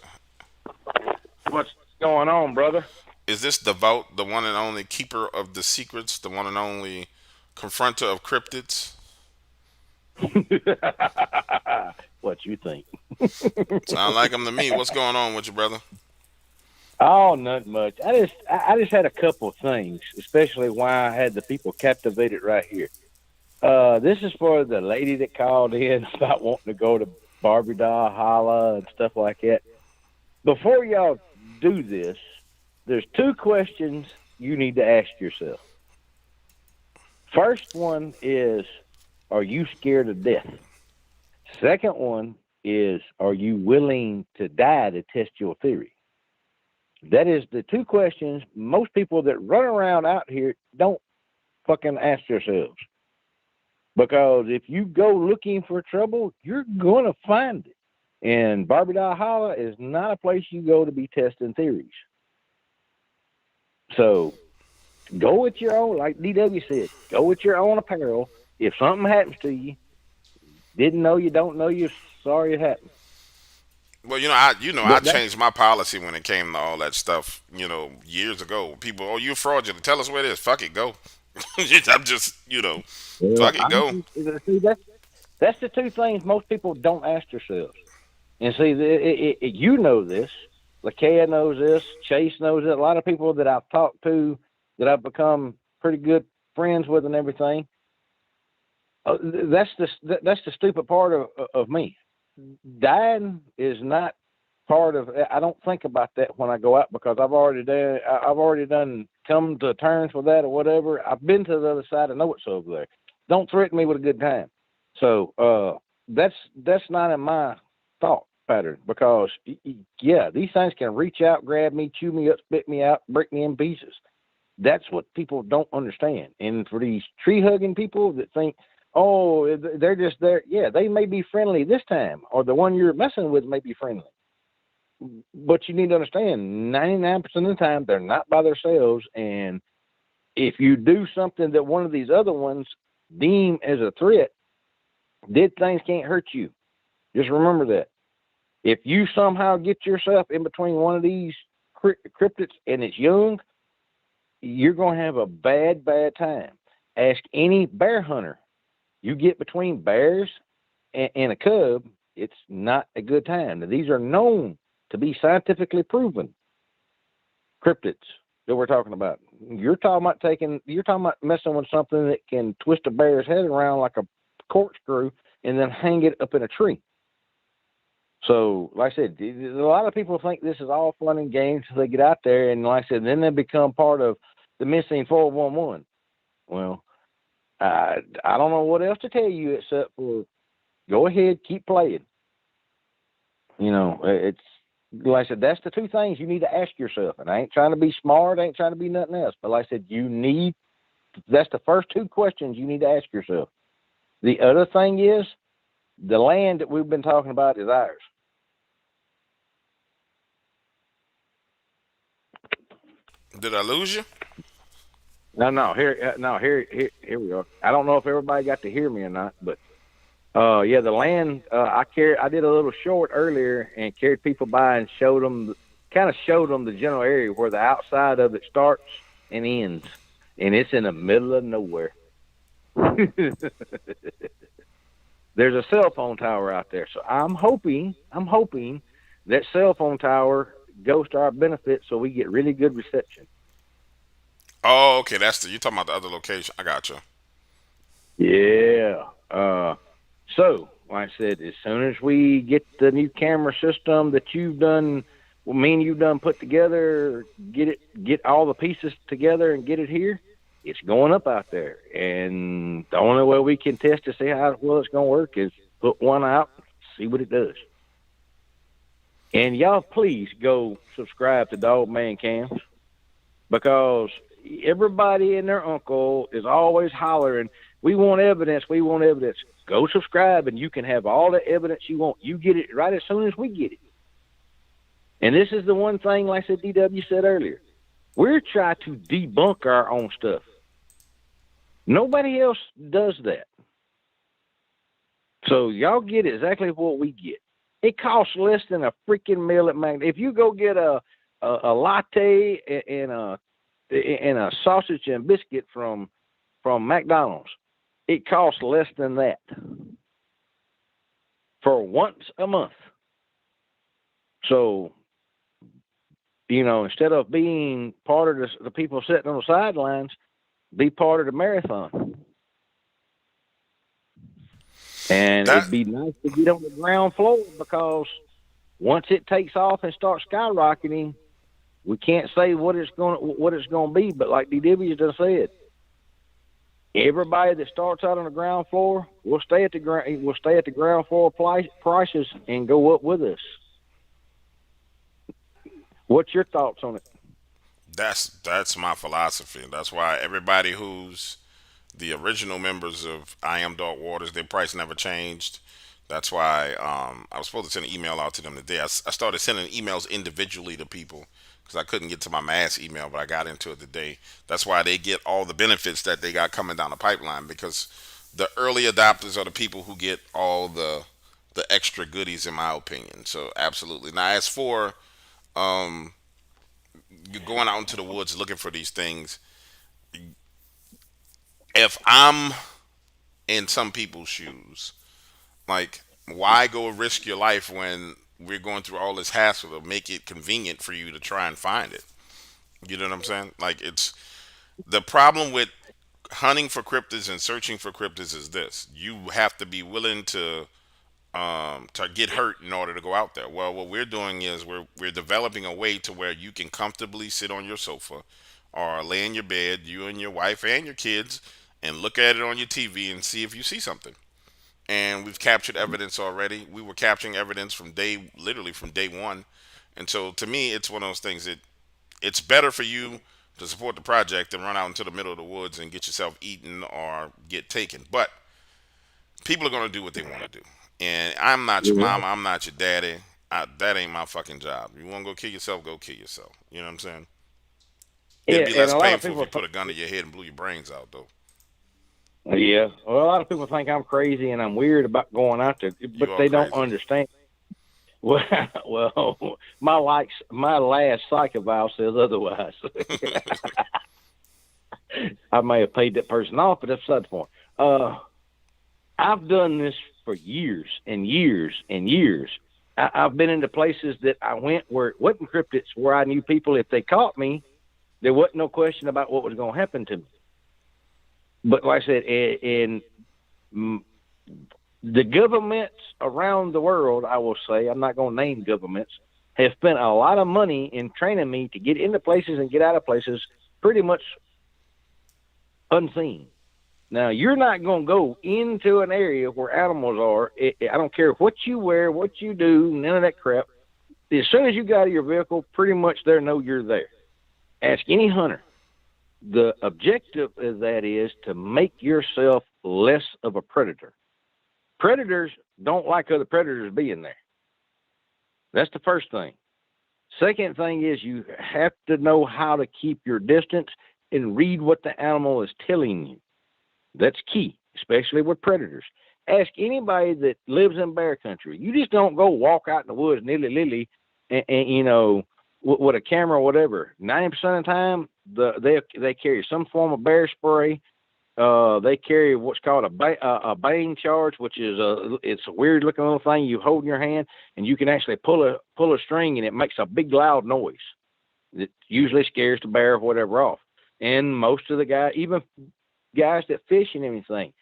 What's going on, brother? Is this the vault, the one and only keeper of the secrets, the one and only confronter of cryptids? What you think? Sound like him to me. What's going on with you, brother? Oh, not much. I just had a couple of things, especially why I had the people captivated right here. This is for the lady that called in about wanting to go to Barbie Doll Holla and stuff like that. Before y'all do this, there's two questions you need to ask yourself. First one is, are you scared of death? Second one is, are you willing to die to test your theory? That is the two questions most people that run around out here don't fucking ask themselves. Because if you go looking for trouble, you're going to find it. And Barbie Doll Holla is not a place you go to be testing theories. So go with your own, like DW said, go with your own apparel. If something happens to you, didn't know you, don't know you, sorry it happened. Well, I But that, changed my policy when it came to all that stuff. Years ago, people, oh, you're fraudulent. Tell us where it is. Fuck it, go. I'm just, fuck it, go. see, that's the two things most people don't ask themselves. And see, you know this. Lakia knows this. Chase knows it. A lot of people that I've talked to that I've become pretty good friends with and everything. That's the stupid part of me. Dying is not part of. I don't think about that when I go out because I've already done come to terms with that or whatever. I've been to the other side. I know what's over there. Don't threaten me with a good time. So that's not in my thought pattern because yeah, these things can reach out, grab me, chew me up, spit me out, break me in pieces. That's what people don't understand. And for these tree hugging people that think, oh, they're just there, yeah, they may be friendly this time, or the one you're messing with may be friendly. But you need to understand, 99% of the time, they're not by themselves. And if you do something that one of these other ones deem as a threat, dead things can't hurt you. Just remember that. If you somehow get yourself in between one of these cryptids and it's young, you're going to have a bad, bad time. Ask any bear hunter. You get between bears and a cub, it's not a good time. Now, these are known to be scientifically proven cryptids that we're talking about. You're talking about messing with something that can twist a bear's head around like a corkscrew and then hang it up in a tree. So, like I said, a lot of people think this is all fun and games until they get out there, and like I said, then they become part of the missing 411. Well, I don't know what else to tell you except for go ahead, keep playing. You know, it's like I said, that's the two things you need to ask yourself. And I ain't trying to be smart, I ain't trying to be nothing else. But like I said, that's the first two questions you need to ask yourself. The other thing is, the land that we've been talking about is ours. Did I lose you? Here we are. I don't know if everybody got to hear me or not, but yeah, the land. I did a little short earlier and carried people by and showed them the general area where the outside of it starts and ends, and it's in the middle of nowhere. There's a cell phone tower out there, so I'm hoping that cell phone tower goes to our benefit, so we get really good reception. Oh, okay. You're talking about the other location. I got you. Yeah. So, like I said, as soon as we get the new camera system that you've done, well, me and you've done put together, get all the pieces together and get it here, it's going up out there. And the only way we can test to see how well it's going to work is put one out, see what it does. And y'all, please go subscribe to Dogman Cams because everybody and their uncle is always hollering, we want evidence, we want evidence. Go subscribe and you can have all the evidence you want. You get it right as soon as we get it. And this is the one thing, like I said, DW said earlier, we're trying to debunk our own stuff. Nobody else does that. So y'all get exactly what we get. It costs less than a freaking meal at Mac. If you go get a latte and a sausage and biscuit from McDonald's, it costs less than that for once a month. So, you know, instead of being part of the people sitting on the sidelines, be part of the marathon. And That it'd be nice to get on the ground floor because once it takes off and starts skyrocketing, we can't say what it's going to be. But like DW just said, everybody that starts out on the ground floor will stay at the ground floor prices and go up with us. What's your thoughts on it? that's my philosophy. That's why everybody who's the original members of I Am Dark Waters, their price never changed. That's why I was supposed to send an email out to them today. I started sending emails individually to people because I couldn't get to my mass email, but I got into it today. That's why they get all the benefits that they got coming down the pipeline because the early adopters are the people who get all the extra goodies, in my opinion. So absolutely. Now, as for you going out into the woods looking for these things, if I'm in some people's shoes, like, why go risk your life when we're going through all this hassle to make it convenient for you to try and find it? You know what I'm saying? Like, The problem with hunting for cryptids and searching for cryptids is this: you have to be willing to get hurt in order to go out there. Well, what we're doing is we're developing a way to where you can comfortably sit on your sofa or lay in your bed, you and your wife and your kids, and look at it on your TV and see if you see something. And we've captured evidence already. We were capturing evidence from literally from day one. And so to me, it's one of those things that it's better for you to support the project than run out into the middle of the woods and get yourself eaten or get taken. But people are going to do what they want to do. And I'm not your Yeah. mama. I'm not your daddy. That ain't my fucking job. You want to go kill yourself? Go kill yourself. You know what I'm saying? It'd Yeah, be and less a lot of painful if people you put a gun to your head and blew your brains out, though. yeah, well, a lot of people think I'm crazy and I'm weird about going out there, but You are they don't crazy. understand. Well, well, my last psych eval says otherwise. I may have paid that person off, but that's beside the point. I've done this for years and years and years. I've been into places that I went where it wasn't cryptids, where I knew people, if they caught me, there wasn't no question about what was going to happen to me. But like I said, in the governments around the world, I will say, I'm not going to name governments, have spent a lot of money in training me to get into places and get out of places pretty much unseen. Now, you're not going to go into an area where animals are. I don't care what you wear, what you do, none of that crap. As soon as you get out of your vehicle, pretty much they know you're there. Ask any hunter. The objective of that is to make yourself less of a predator. Predators don't like other predators being there. That's the first thing. Second thing is you have to know how to keep your distance and read what the animal is telling you. That's key, especially with predators. Ask anybody that lives in bear country. You just don't go walk out in the woods nilly-lilly and with a camera or whatever. 90% of the time, they carry some form of bear spray. They carry what's called a bang charge, which is it's a weird looking little thing you hold in your hand, and you can actually pull a string, and it makes a big loud noise. It usually scares the bear or whatever off. And most of the guys, even guys that fish and everything,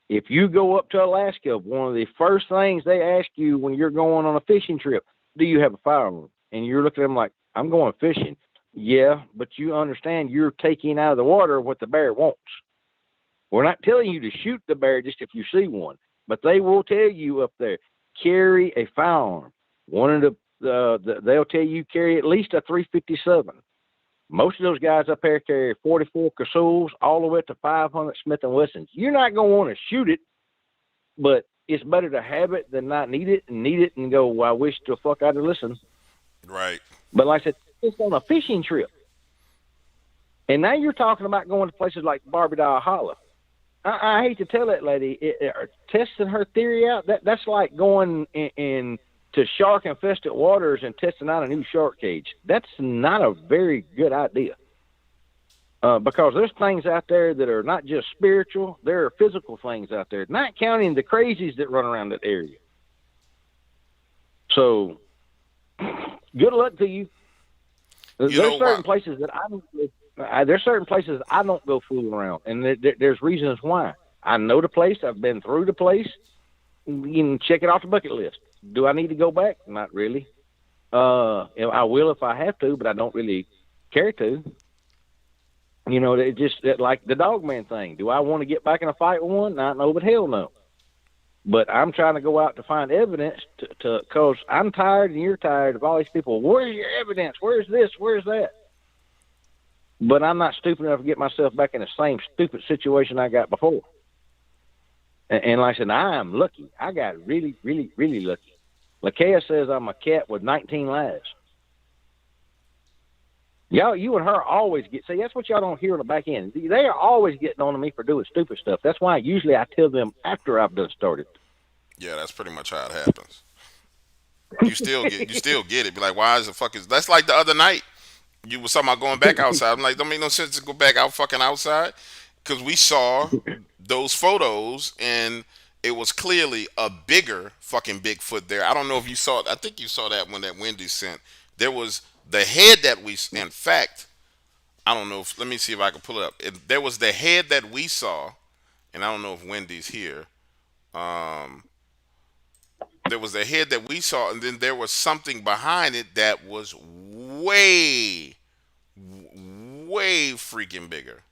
if you go up to Alaska, one of the first things they ask you when you're going on a fishing trip, do you have a firearm? And you're looking at them like, I'm going fishing. Yeah, but you understand you're taking out of the water what the bear wants. We're not telling you to shoot the bear just if you see one, but they will tell you up there, carry a firearm. One of they'll tell you carry at least a 357. Most of those guys up there carry 44 Casuls all the way up to 500 Smith & Wessons. You're not going to want to shoot it, but it's better to have it than not need it and go, well, I wish the fuck I'd have listened. Right. But like I said, it's on a fishing trip. And now you're talking about going to places like Barbie Doll Hollow. I hate to tell that lady, testing her theory out, that's like going in to shark infested waters and testing out a new shark cage. That's not a very good idea. Because there's things out there that are not just spiritual, there are physical things out there, not counting the crazies that run around that area. So, good luck to you. There's certain places that there's certain places I don't go fooling around, and there's reasons why. I know the place. I've been through the place. You can check it off the bucket list. Do I need to go back? Not really. I will if I have to, but I don't really care to. It just like the Dogman thing. Do I want to get back in a fight with one? Not no, but hell no. But I'm trying to go out to find evidence because I'm tired and you're tired of all these people. Where's your evidence? Where's this? Where's that? But I'm not stupid enough to get myself back in the same stupid situation I got before. And like I said, I am lucky. I got really, really, really lucky. Lakeia says I'm a cat with 19 lives. Y'all, you and her always see, that's what y'all don't hear on the back end. They are always getting on to me for doing stupid stuff. That's why usually I tell them after I've done started. Yeah, that's pretty much how it happens. You still get it. Be like, why is the fuck is that's like the other night. You was talking about going back outside. I'm like, don't make no sense to go back out fucking outside. Because we saw those photos and it was clearly a bigger fucking Bigfoot there. I don't know if you saw it. I think you saw that when that Wendy sent. There was the head that we, in fact, I don't know if, let me see if I can pull it up. There was the head that we saw, and I don't know if Wendy's here. Um, there was the head that we saw, and then there was something behind it that was way freaking bigger.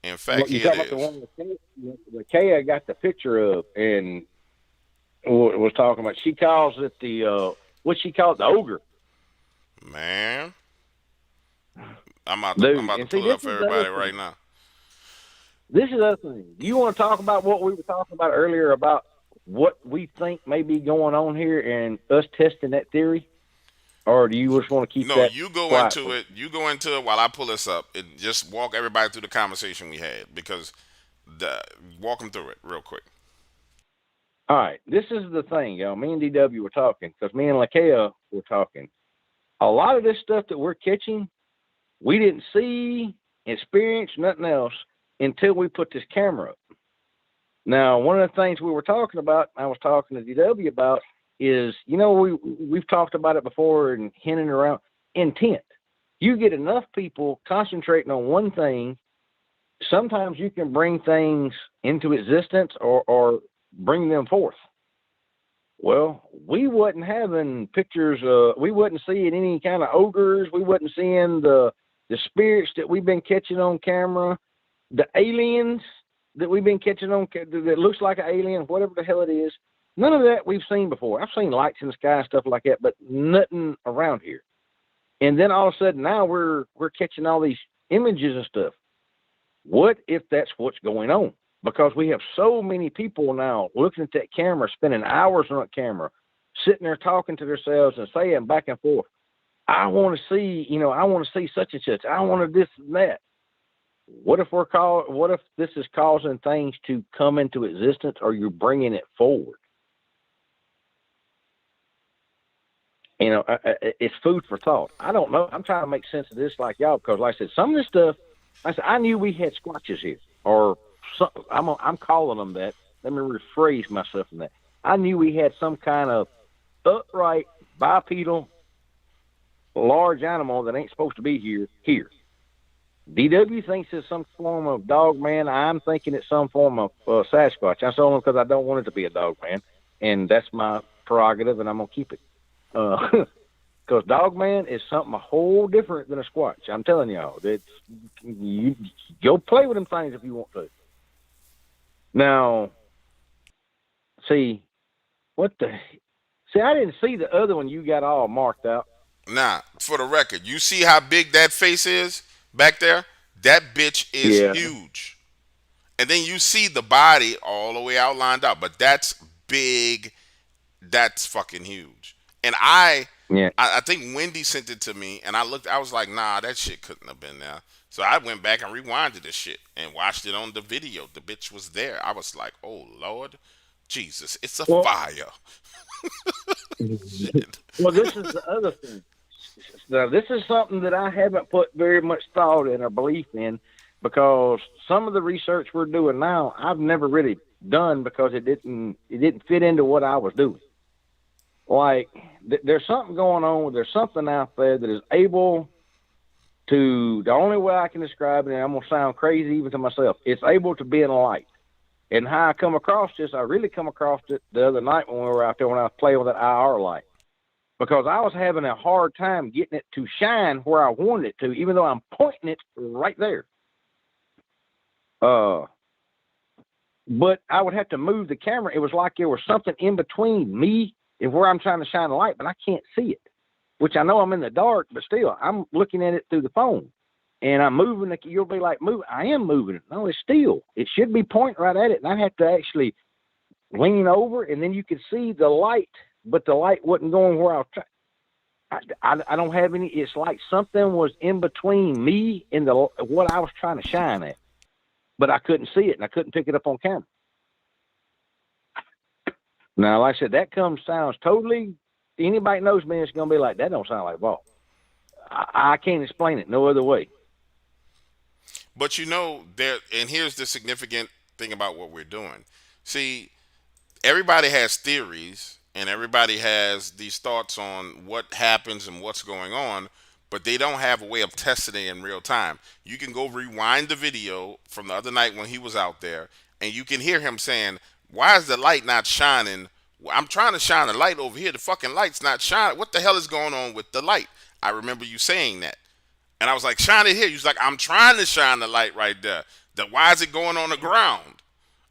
In fact, What you here it talk about the is. one the Kay I got the picture of and was talking about. She calls it the what she called the ogre, Man, I'm dude. about to And see, pull it this up for is the other everybody right thing. now. This is the other thing. You want to talk about what we were talking about earlier about what we think may be going on here and us testing that theory, or do you just want to keep No, that you go quiet into for? it. You go into it while I pull this up, and just walk everybody through the conversation we had because the walk them through it real quick. All right, this is the thing, y'all. Me and DW were talking because me and Lakea were talking. A lot of this stuff that we're catching, we didn't see, experience, nothing else until we put this camera up. Now, one of the things we were talking about, I was talking to DW about, is we've talked about it before and hinting around intent. You get enough people concentrating on one thing, sometimes you can bring things into existence or bring them forth. Well, we wasn't having pictures. We wasn't seeing any kind of ogres. We wasn't seeing the spirits that we've been catching on camera, the aliens that we've been catching on that looks like an alien, whatever the hell it is. None of that we've seen before. I've seen lights in the sky and stuff like that, but nothing around here. And then all of a sudden now we're catching all these images and stuff. What if that's what's going on? Because we have so many people now looking at that camera, spending hours on that camera, sitting there talking to themselves and saying back and forth, I want to see, I want to see such and such. I want to this and that. What if this is causing things to come into existence or you're bringing it forward? It's food for thought. I don't know. I'm trying to make sense of this like y'all because, like I said, some of this stuff, I knew we had squatches here, or I'm calling them that. Let me rephrase myself from that. I knew we had some kind of upright bipedal large animal that ain't supposed to be here. DW thinks it's some form of dog man. I'm thinking it's some form of Sasquatch. That's only because I don't want it to be a dog man, and that's my prerogative, and I'm gonna keep it. Because Dogman is something a whole different than a Squatch. I'm telling y'all, you go play with them things if you want to. Now, see I didn't see the other one you got all marked out. Now, for the record, you see how big that face is back there? That bitch is Yeah, huge. And then you see the body all the way outlined out, but that's big. That's fucking huge. And yeah. I think Wendy sent it to me, and I looked. I was like, nah, that shit couldn't have been there. So I went back and rewinded this shit and watched it on the video. The bitch was there. I was like, oh Lord, Jesus, it's a Well, fire. Shit. well, this is the other thing. Now, this is something that I haven't put very much thought in or belief in because some of the research we're doing now, I've never really done because it didn't fit into what I was doing. Like there's something going on. There's something out there that is able to. The only way I can describe it, and I'm gonna sound crazy even to myself, it's able to be in light. And how I come across this, I really come across it the other night when we were out there when I was playing with that IR light because I was having a hard time getting it to shine where I wanted it to, even though I'm pointing it right there. Uh, but I would have to move the camera. It was like there was something in between me and where I'm trying to shine the light, but I can't see it, which I know I'm in the dark, but still, I'm looking at it through the phone. And I'm moving it. You'll be like, move. I am moving it. No, it's still. It should be pointing right at it. And I have to actually lean over, and then you could see the light, but the light wasn't going where I was trying. I don't have any. It's like something was in between me and what I was trying to shine at, but I couldn't see it, and I couldn't pick it up on camera. Now, like I said, sounds totally. Anybody knows me, it's gonna be like that. Don't sound like ball. I can't explain it no other way. But there, and here's the significant thing about what we're doing. See, everybody has theories and everybody has these thoughts on what happens and what's going on, but they don't have a way of testing it in real time. You can go rewind the video from the other night when he was out there, and you can hear him saying, "Why is the light not shining? I'm trying to shine a light over here. The fucking light's not shining. What the hell is going on with the light?" I remember you saying that. And I was like, "Shine it here." You was like, "I'm trying to shine the light right there. Why is it going on the ground?"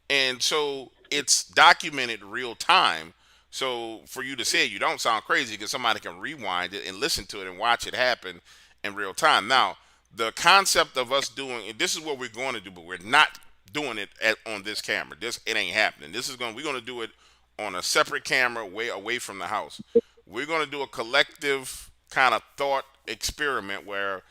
And so it's documented real time. So for you to say it, you don't sound crazy because somebody can rewind it and listen to it and watch it happen in real time. Now, the concept of us doing this is what we're going to do, but we're not doing it on this camera. It ain't happening. We're going to do it on a separate camera way away from the house. We're going to do a collective kind of thought experiment where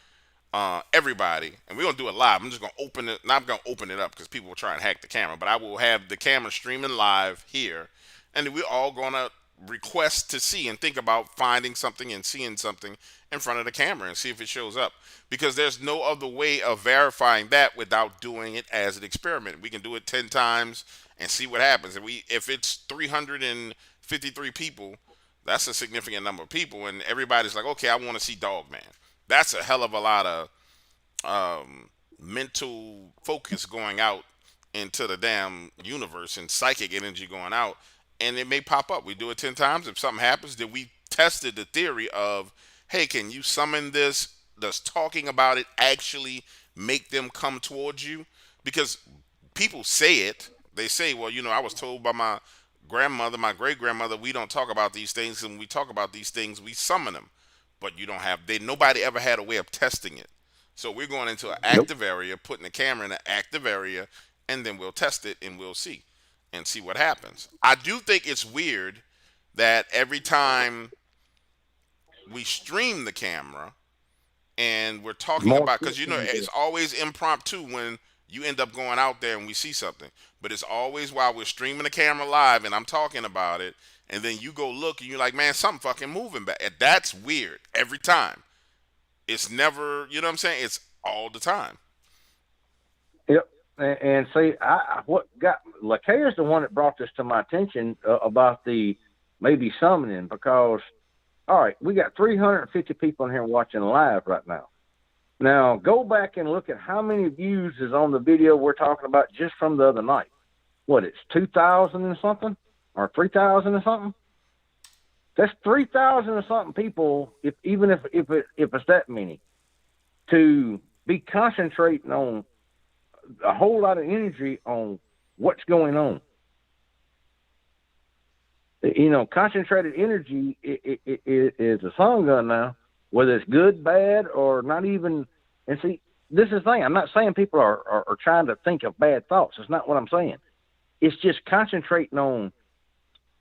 everybody, and we're gonna do it live. I'm just gonna open it. Not gonna open it up because people will try and hack the camera, but I will have the camera streaming live here, and we're all gonna request to see and think about finding something and seeing something in front of the camera and see if it shows up. Because there's no other way of verifying that without doing it as an experiment. We can do it 10 times and see what happens. If it's 353 people, that's a significant number of people, and everybody's like, okay, I want to see Dogman. That's a hell of a lot of mental focus going out into the damn universe and psychic energy going out, and it may pop up. We do it 10 times. If something happens, then we tested the theory of, hey, can you summon this? Does talking about it actually make them come towards you? Because people say it. They say, well, I was told by my grandmother, my great grandmother, we don't talk about these things, and when we talk about these things, we summon them. But nobody ever had a way of testing it. So we're going into an active area, putting the camera in an active area, and then we'll test it and we'll see what happens. I do think it's weird that every time we stream the camera and we're talking about, because it's always impromptu when you end up going out there and we see something, but it's always while we're streaming the camera live and I'm talking about it, and then you go look and you're like, man, something fucking moving back. And that's weird every time. It's never, you know what I'm saying? It's all the time. Yep. And see, what got LaCare is the one that brought this to my attention about the maybe summoning, because, all right, we got 350 people in here watching live right now. Now, go back and look at how many views is on the video we're talking about just from the other night. What, it's 2,000 and something? Or 3,000 or something? That's 3,000 or something people, if it's that many, to be concentrating on a whole lot of energy on what's going on. Concentrated energy is a song gun now, whether it's good, bad, or not even. And see, this is the thing. I'm not saying people are trying to think of bad thoughts. That's not what I'm saying. It's just concentrating on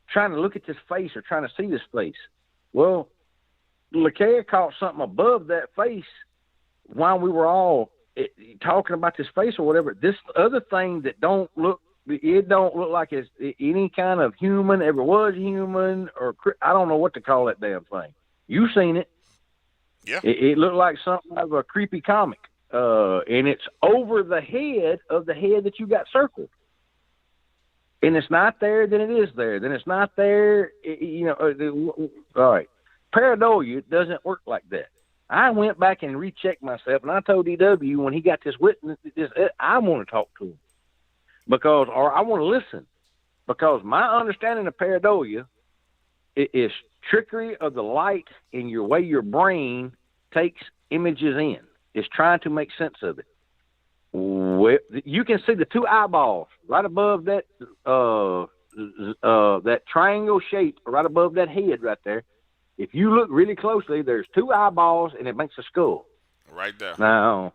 trying to look at this face or trying to see this face. Well, LaCare caught something above that face while we were all talking about this face or whatever. This other thing that don't look like it's any kind of human, ever was human, or I don't know what to call that damn thing. You seen it. Yeah. It looked like something of a creepy comic. And it's over the head of the head that you got circled. And it's not there, then it is there. Then it's not there, all right. Paranoia doesn't work like that. I went back and rechecked myself, and I told DW when he got this witness, I want to talk to him. Or I want to listen. Because my understanding of paranoia is trickery of the light in your way your brain takes images in. It's trying to make sense of it. You can see the two eyeballs right above that that triangle shape right above that head right there. If you look really closely, there's two eyeballs and it makes a skull. Right there. Now,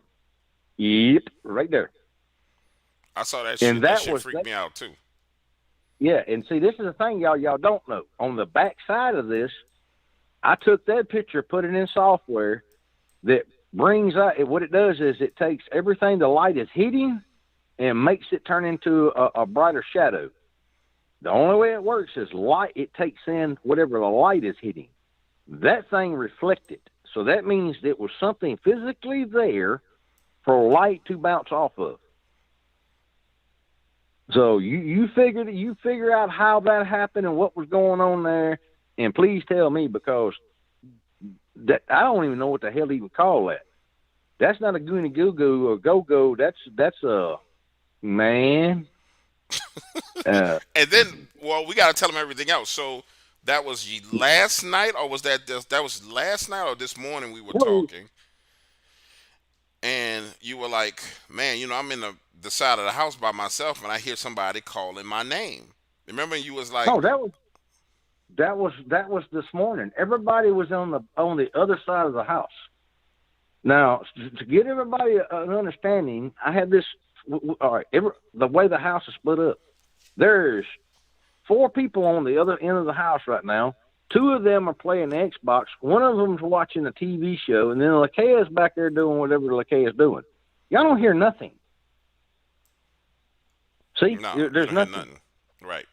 yep, right there. I saw that shit. That shit freaked me out too. Yeah, and see, this is the thing y'all don't know. On the back side of this, I took that picture, put it in software that brings out, what it does is it takes everything the light is hitting and makes it turn into a brighter shadow. The only way it works is light. It takes in whatever the light is hitting. That thing reflected. So that means it was something physically there for light to bounce off of. So you figure out how that happened and what was going on there, and please tell me, because that I don't even know what the hell to even call that. That's not a goony goo goo or go go. That's a man. And then, well, we got to tell them everything else. So that was last night, or was that that was last night or this morning we were talking? And you were like, man, I'm in the side of the house by myself, and I hear somebody calling my name. Remember, you was like, no, that was this morning. Everybody was on the other side of the house. Now, to get everybody an understanding, I had this. All right, the way the house is split up, there's 4 people on the other end of the house right now. 2 of them are playing the Xbox. One of them's watching a TV show, and then Lakea's back there doing whatever Lakea's doing. Y'all don't hear nothing. See, no, there's nothing. Right.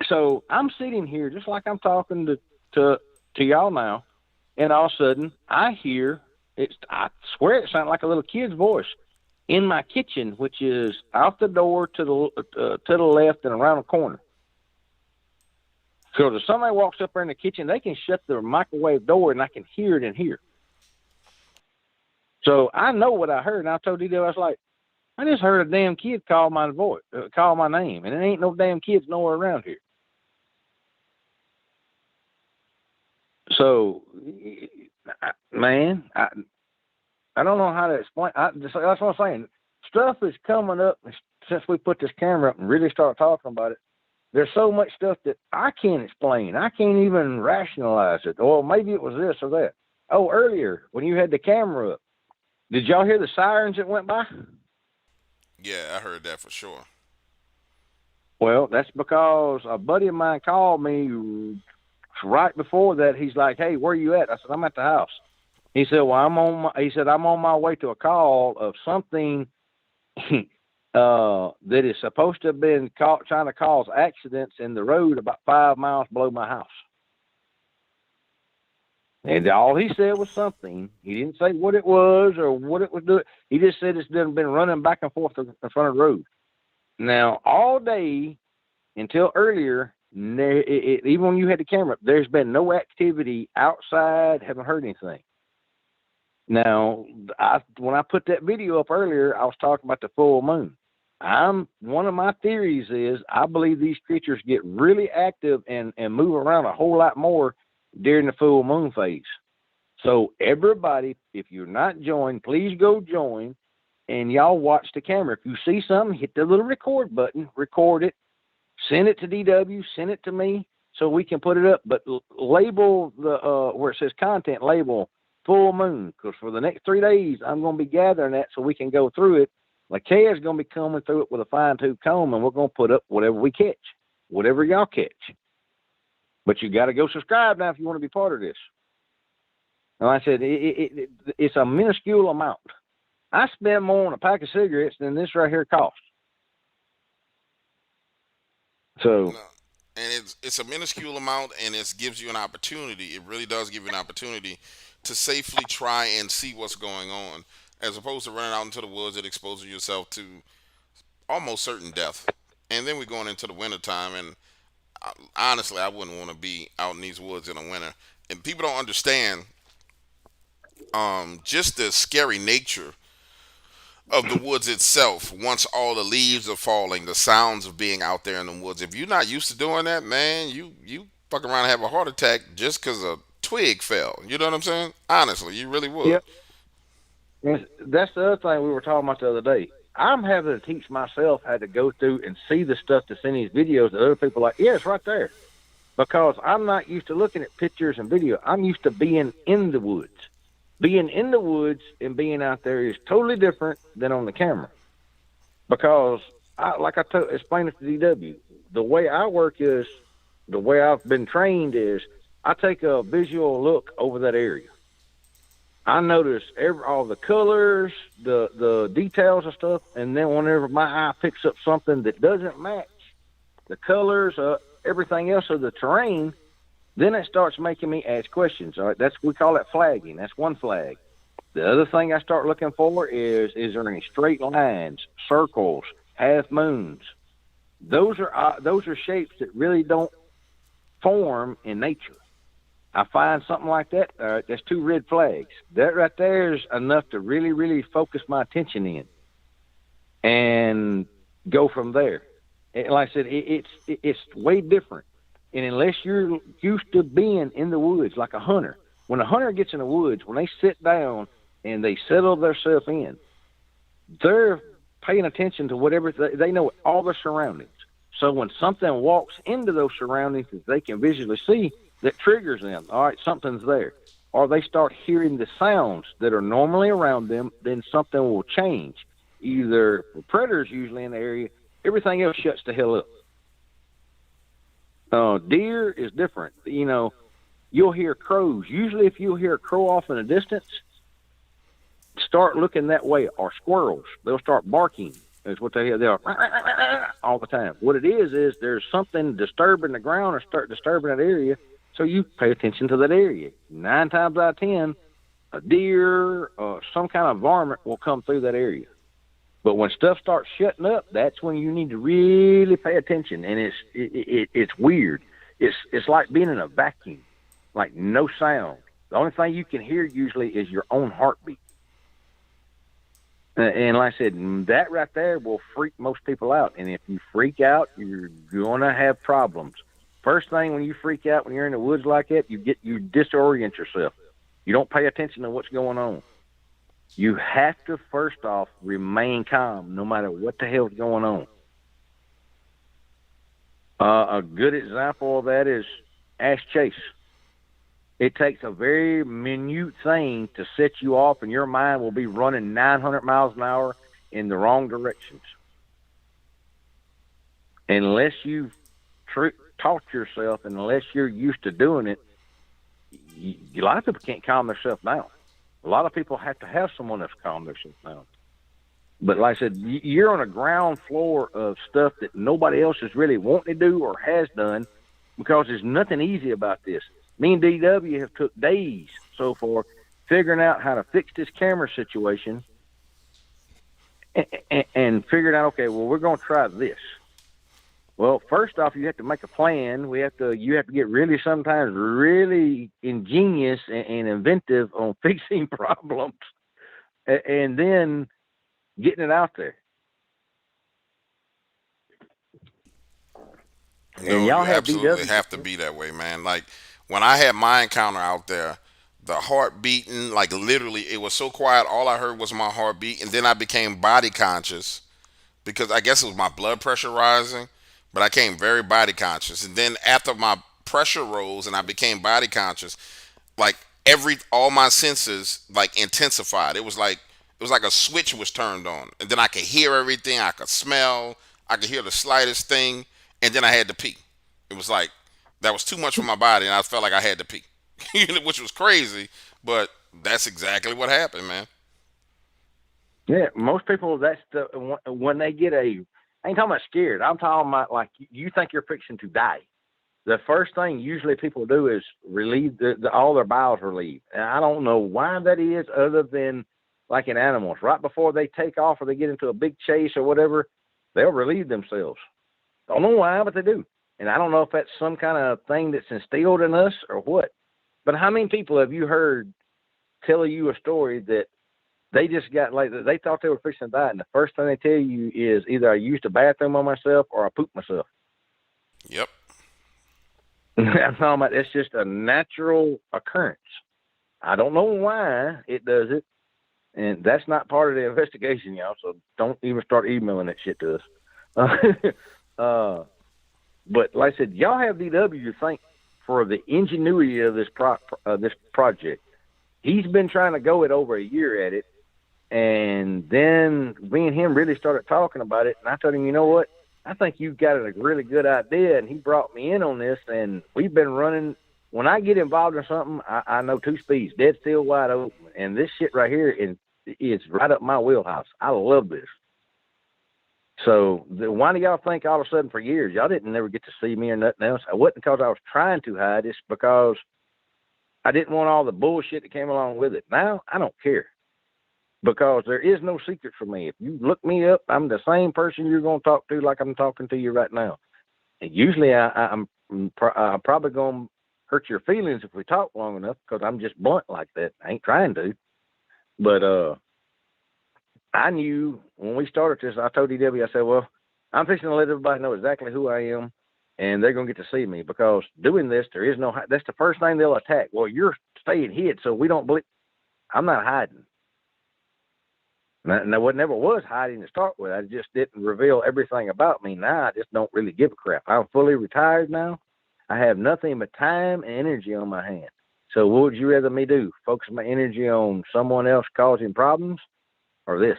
So I'm sitting here just like I'm talking to y'all now, and all of a sudden I hear I swear it sounded like a little kid's voice in my kitchen, which is out the door to the left and around the corner. So if somebody walks up there in the kitchen, they can shut the microwave door, and I can hear it in here. So I know what I heard, and I told DW, I was like, I just heard a damn kid call my name, and there ain't no damn kids nowhere around here. So, man, I don't know how to explain. That's what I'm saying. Stuff is coming up since we put this camera up and really start talking about it. There's so much stuff that I can't explain. I can't even rationalize it. Or maybe it was this or that. Oh, earlier when you had the camera up, did y'all hear the sirens that went by? Yeah, I heard that for sure. Well, that's because a buddy of mine called me right before that. He's like, "Hey, where you at?" I said, "I'm at the house." He said, "Well, I'm on my way to a call of something that is supposed to have been trying to cause accidents in the road about 5 miles below my house." And all he said was something. He didn't say what it was or what it was doing. He just said it's been running back and forth in front of the road. Now, all day until earlier, even when you had the camera up, there's been no activity outside. Haven't heard anything. Now, when I put that video up earlier, I was talking about the full moon. One of my theories is I believe these creatures get really active and move around a whole lot more during the full moon phase. So everybody, if you're not joined, please go join, and y'all watch the camera. If you see something, hit the little record button, record it, send it to DW, send it to me so we can put it up. But label the where it says content, label full moon, because for the next 3 days, I'm going to be gathering that so we can go through it. Lakea's going to be coming through it with a fine-tooth comb, and we're going to put up whatever we catch, whatever y'all catch. But you got to go subscribe now if you want to be part of this. And like I said, it's a minuscule amount. I spend more on a pack of cigarettes than this right here costs. So, and it's a minuscule amount, and it gives you an opportunity. It really does give you an opportunity to safely try and see what's going on, as opposed to running out into the woods and exposing yourself to almost certain death. And then we're going into the wintertime, and honestly, I wouldn't want to be out in these woods in the winter. And people don't understand just the scary nature of the woods itself. Once all the leaves are falling, the sounds of being out there in the woods. If you're not used to doing that, man, you fuck around and have a heart attack just because a twig fell. You know what I'm saying? Honestly, you really would. Yep. That's the other thing we were talking about the other day. I'm having to teach myself how to go through and see the stuff that's in these videos that other people are like, yeah, it's right there. Because I'm not used to looking at pictures and video. I'm used to being in the woods. Being in the woods and being out there is totally different than on the camera. Because, explained it to DW, the way I work is, the way I've been trained is, I take a visual look over that area. I notice all the colors, the details and stuff, and then whenever my eye picks up something that doesn't match the colors, everything else of the terrain, then it starts making me ask questions. All right, we call that flagging. That's one flag. The other thing I start looking for is there any straight lines, circles, half moons? Those are shapes that really don't form in nature. I find something like that, there's 2 red flags. That right there is enough to really, really focus my attention in and go from there. And like I said, it's way different. And unless you're used to being in the woods like a hunter, when a hunter gets in the woods, when they sit down and they settle themselves in, they're paying attention to whatever they know, all their surroundings. So when something walks into those surroundings that they can visually see, that triggers them, all right, something's there. Or they start hearing the sounds that are normally around them, then something will change. Either predators usually in the area, everything else shuts the hell up. Deer is different. You know, you'll hear crows. Usually if you'll hear a crow off in the distance, start looking that way. Or squirrels, they'll start barking. That's what they hear. They're all the time. What it is there's something disturbing the ground or start disturbing that area, so you pay attention to that area. 9 times out of 10, a deer or some kind of varmint will come through that area. But when stuff starts shutting up, that's when you need to really pay attention. And it's weird. It's like being in a vacuum, like no sound. The only thing you can hear usually is your own heartbeat. And like I said, that right there will freak most people out. And if you freak out, you're going to have problems. First thing when you freak out, when you're in the woods like that, you disorient yourself. You don't pay attention to what's going on. You have to, first off, remain calm no matter what the hell's going on. A good example of that is ash chase. It takes a very minute thing to set you off, and your mind will be running 900 miles an hour in the wrong directions. Unless you've taught yourself, and unless you're used to doing it, a lot of people can't calm themselves down. A lot of people have to have someone that's calm themselves down. But like I said, you're on a ground floor of stuff that nobody else is really wanting to do or has done, because there's nothing easy about this. Me and DW have took days so far figuring out how to fix this camera situation and figured out, okay, well, we're going to try this. Well, first off, you have to make a plan. You have to get sometimes really ingenious and inventive on fixing problems, and then getting it out there. No, you absolutely have to be that way, man. Like when I had my encounter out there, the heart beating, like literally, it was so quiet. All I heard was my heartbeat, and then I became body conscious because I guess it was my blood pressure rising. But I became very body conscious, and then after my pressure rose and I became body conscious, like all my senses like intensified. It was like a switch was turned on, and then I could hear everything. I could smell. I could hear the slightest thing, and then I had to pee. It was like that was too much for my body, and I felt like I had to pee, which was crazy. But that's exactly what happened, man. Yeah, most people, that's when they get I ain't talking about scared. I'm talking about like you think you're fixing to die. The first thing usually people do is relieve all their bowels relieve. And I don't know why that is, other than like in animals. Right before they take off or they get into a big chase or whatever, they'll relieve themselves. Don't know why, but they do. And I don't know if that's some kind of thing that's instilled in us or what. But how many people have you heard tell you a story that they just got like they thought they were fixing to die, and the first thing they tell you is either I used the bathroom on myself or I pooped myself. Yep. I'm talking about it's just a natural occurrence. I don't know why it does it, and that's not part of the investigation, y'all. So don't even start emailing that shit to us. But like I said, y'all have DW to thank for the ingenuity of this project. He's been trying to go it over a year at it. And then me and him really started talking about it. And I told him, you know what? I think you've got a really good idea. And he brought me in on this. And we've been running. When I get involved in something, I know 2 speeds, dead still, wide open. And this shit right here is right up my wheelhouse. I love this. So why do y'all think all of a sudden for years, y'all didn't never get to see me or nothing else? It wasn't because I was trying to hide. It's because I didn't want all the bullshit that came along with it. Now, I don't care. Because there is no secret for me. If you look me up, I'm the same person you're going to talk to like I'm talking to you right now. And usually I'm probably going to hurt your feelings if we talk long enough because I'm just blunt like that. I ain't trying to. But I knew when we started this, I told DW, I said, well, I'm fixing to let everybody know exactly who I am, and they're going to get to see me because doing this, there is no, that's the first thing they'll attack. Well, you're staying hid, so we don't believe. I'm not hiding. And what never was hiding to start with. I just didn't reveal everything about me. Now I just don't really give a crap. I'm fully retired now. I have nothing but time and energy on my hands. So what would you rather me do? Focus my energy on someone else causing problems or this?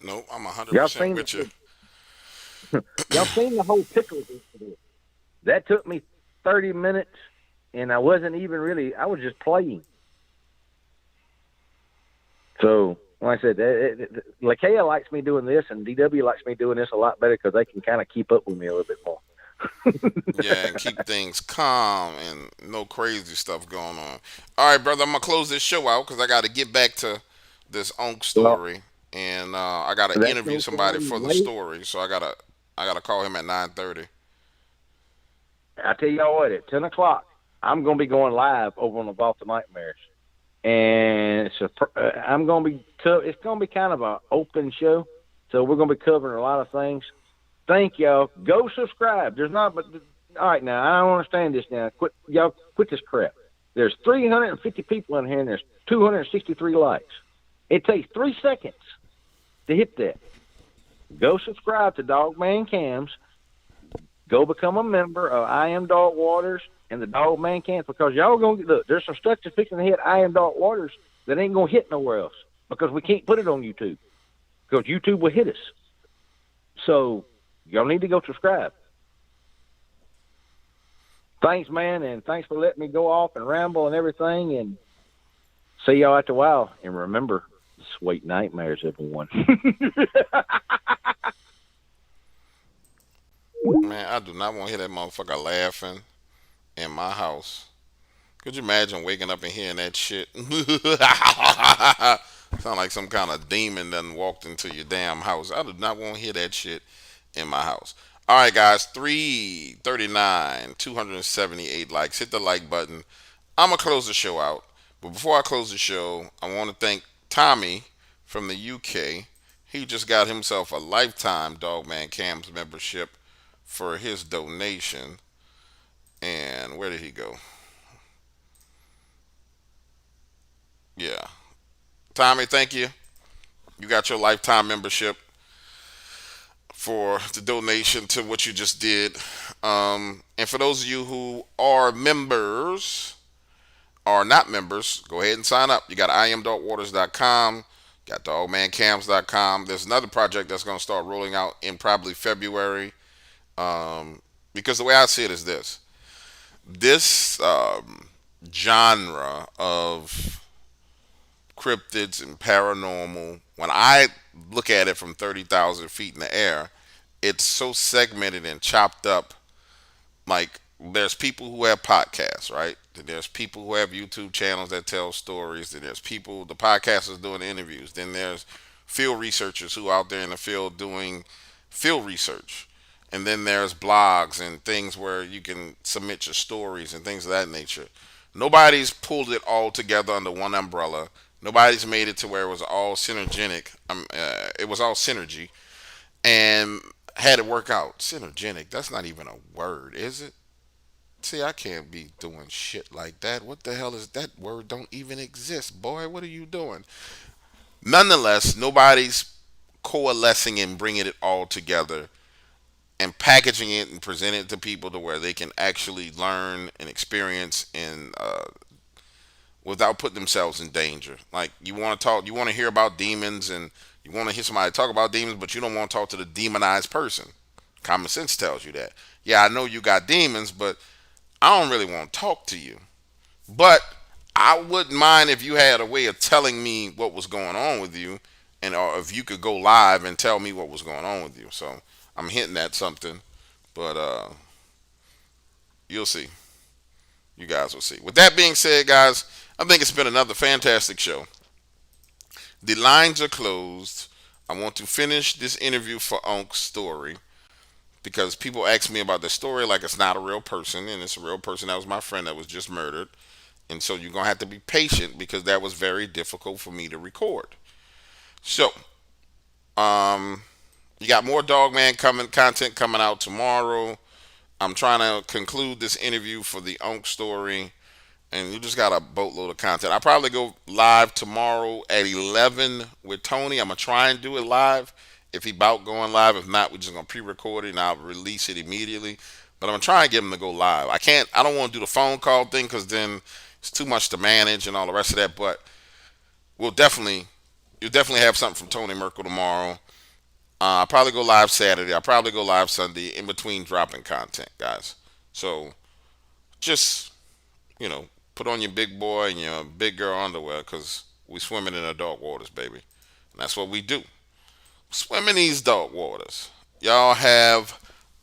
Nope, I'm Y'all 100% seen with you. y'all seen the whole pickles incident? That took me 30 minutes, and I wasn't even really. I was just playing. So, like I said, Lakea likes me doing this, and DW likes me doing this a lot better because they can kind of keep up with me a little bit more. Yeah, and keep things calm and no crazy stuff going on. All right, brother, I'm gonna close this show out because I got to get back to this Onk Well, story, and I got to that's interview no somebody problem. for the Wait, story. So I gotta call him at 9:30. I tell y'all what, at 10 o'clock, I'm going to be going live over on the Vault of Nightmares. And I'm going to be, it's going to be kind of an open show. So we're going to be covering a lot of things. Thank y'all. Go subscribe. There's not, but all right now, I don't understand this now. Quit this crap. There's 350 people in here and there's 263 likes. It takes 3 seconds to hit that. Go subscribe to Dogman Cams. Go become a member of I Am Dog Waters and the Dogman Cams because y'all gonna look. There's some stuff that's fixing to hit I Am Dog Waters that ain't gonna hit nowhere else because we can't put it on YouTube because YouTube will hit us. So y'all need to go subscribe. Thanks, man, and thanks for letting me go off and ramble and everything. And see y'all after a while. And remember, sweet nightmares, everyone. Man, I do not want to hear that motherfucker laughing in my house. Could you imagine waking up and hearing that shit? Sound like some kind of demon done walked into your damn house. I do not want to hear that shit in my house. All right, guys, 339, 278 likes. Hit the like button. I'm going to close the show out. But before I close the show, I want to thank Tommy from the UK. He just got himself a lifetime Dogman Cams membership for his donation. And where did he go? Yeah. Tommy, thank you. You got your lifetime membership for the donation to what you just did. And for those of you who are members or not members, go ahead and sign up. You got iamdarkwaters.com, got dogmancams.com. There's another project that's going to start rolling out in probably February. Because the way I see it is this genre of cryptids and paranormal, when I look at it from 30,000 feet in the air, it's so segmented and chopped up. Like, there's people who have podcasts, right? Then there's people who have YouTube channels that tell stories. Then there's people, the podcasters doing interviews. Then there's field researchers who are out there in the field doing field research. And then there's blogs and things where you can submit your stories and things of that nature. Nobody's pulled it all together under one umbrella. Nobody's made it to where it was all synergenic. It was all synergy and had it work out. Synergenic. That's not even a word, is it? See, I can't be doing shit like that. What the hell is that word? Don't even exist, boy. What are you doing? Nonetheless, nobody's coalescing and bringing it all together and packaging it and presenting it to people to where they can actually learn and experience and without putting themselves in danger. Like, you want to talk, you want to hear about demons and you want to hear somebody talk about demons, but you don't want to talk to the demonized person. Common sense tells you that. Yeah, I know you got demons, but I don't really want to talk to you. But I wouldn't mind if you had a way of telling me what was going on with you, and or if you could go live and tell me what was going on with you. So I'm hinting at something, but you'll see. You guys will see. With that being said, guys, I think it's been another fantastic show. The lines are closed. I want to finish this interview for Unk's story. because people ask me about the story like it's not a real person, and it's a real person. That was my friend that was just murdered, and so you're gonna have to be patient because that was very difficult for me to record. So, um, you got more Dogman coming content coming out tomorrow. I'm trying to conclude this interview for the Unk story, and you just got a boatload of content. I'll probably go live tomorrow at 11 with Tony. I'm gonna try and do it live. If he about going live, if not, we're just gonna pre-record it and I'll release it immediately. But I'm gonna try and get him to go live. I can't. I don't want to do the phone call thing because then it's too much to manage and all the rest of that. But we'll definitely, you'll definitely have something from Tony Merkel tomorrow. I'll probably go live Saturday. I'll probably go live Sunday in between dropping content, guys. So just, you know, put on your big boy and your big girl underwear because we swimming in the dark waters, baby. And that's what we do. Swim in these dark waters. Y'all have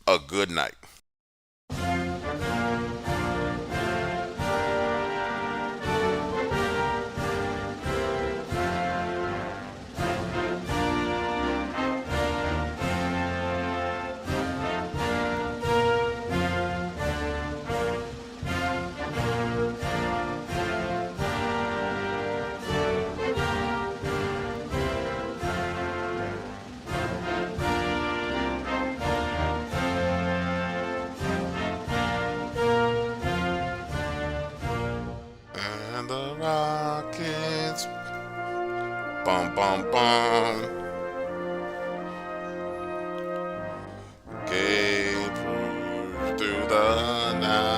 a good night. And the Rockets, bum bum bum, gave proof through the night.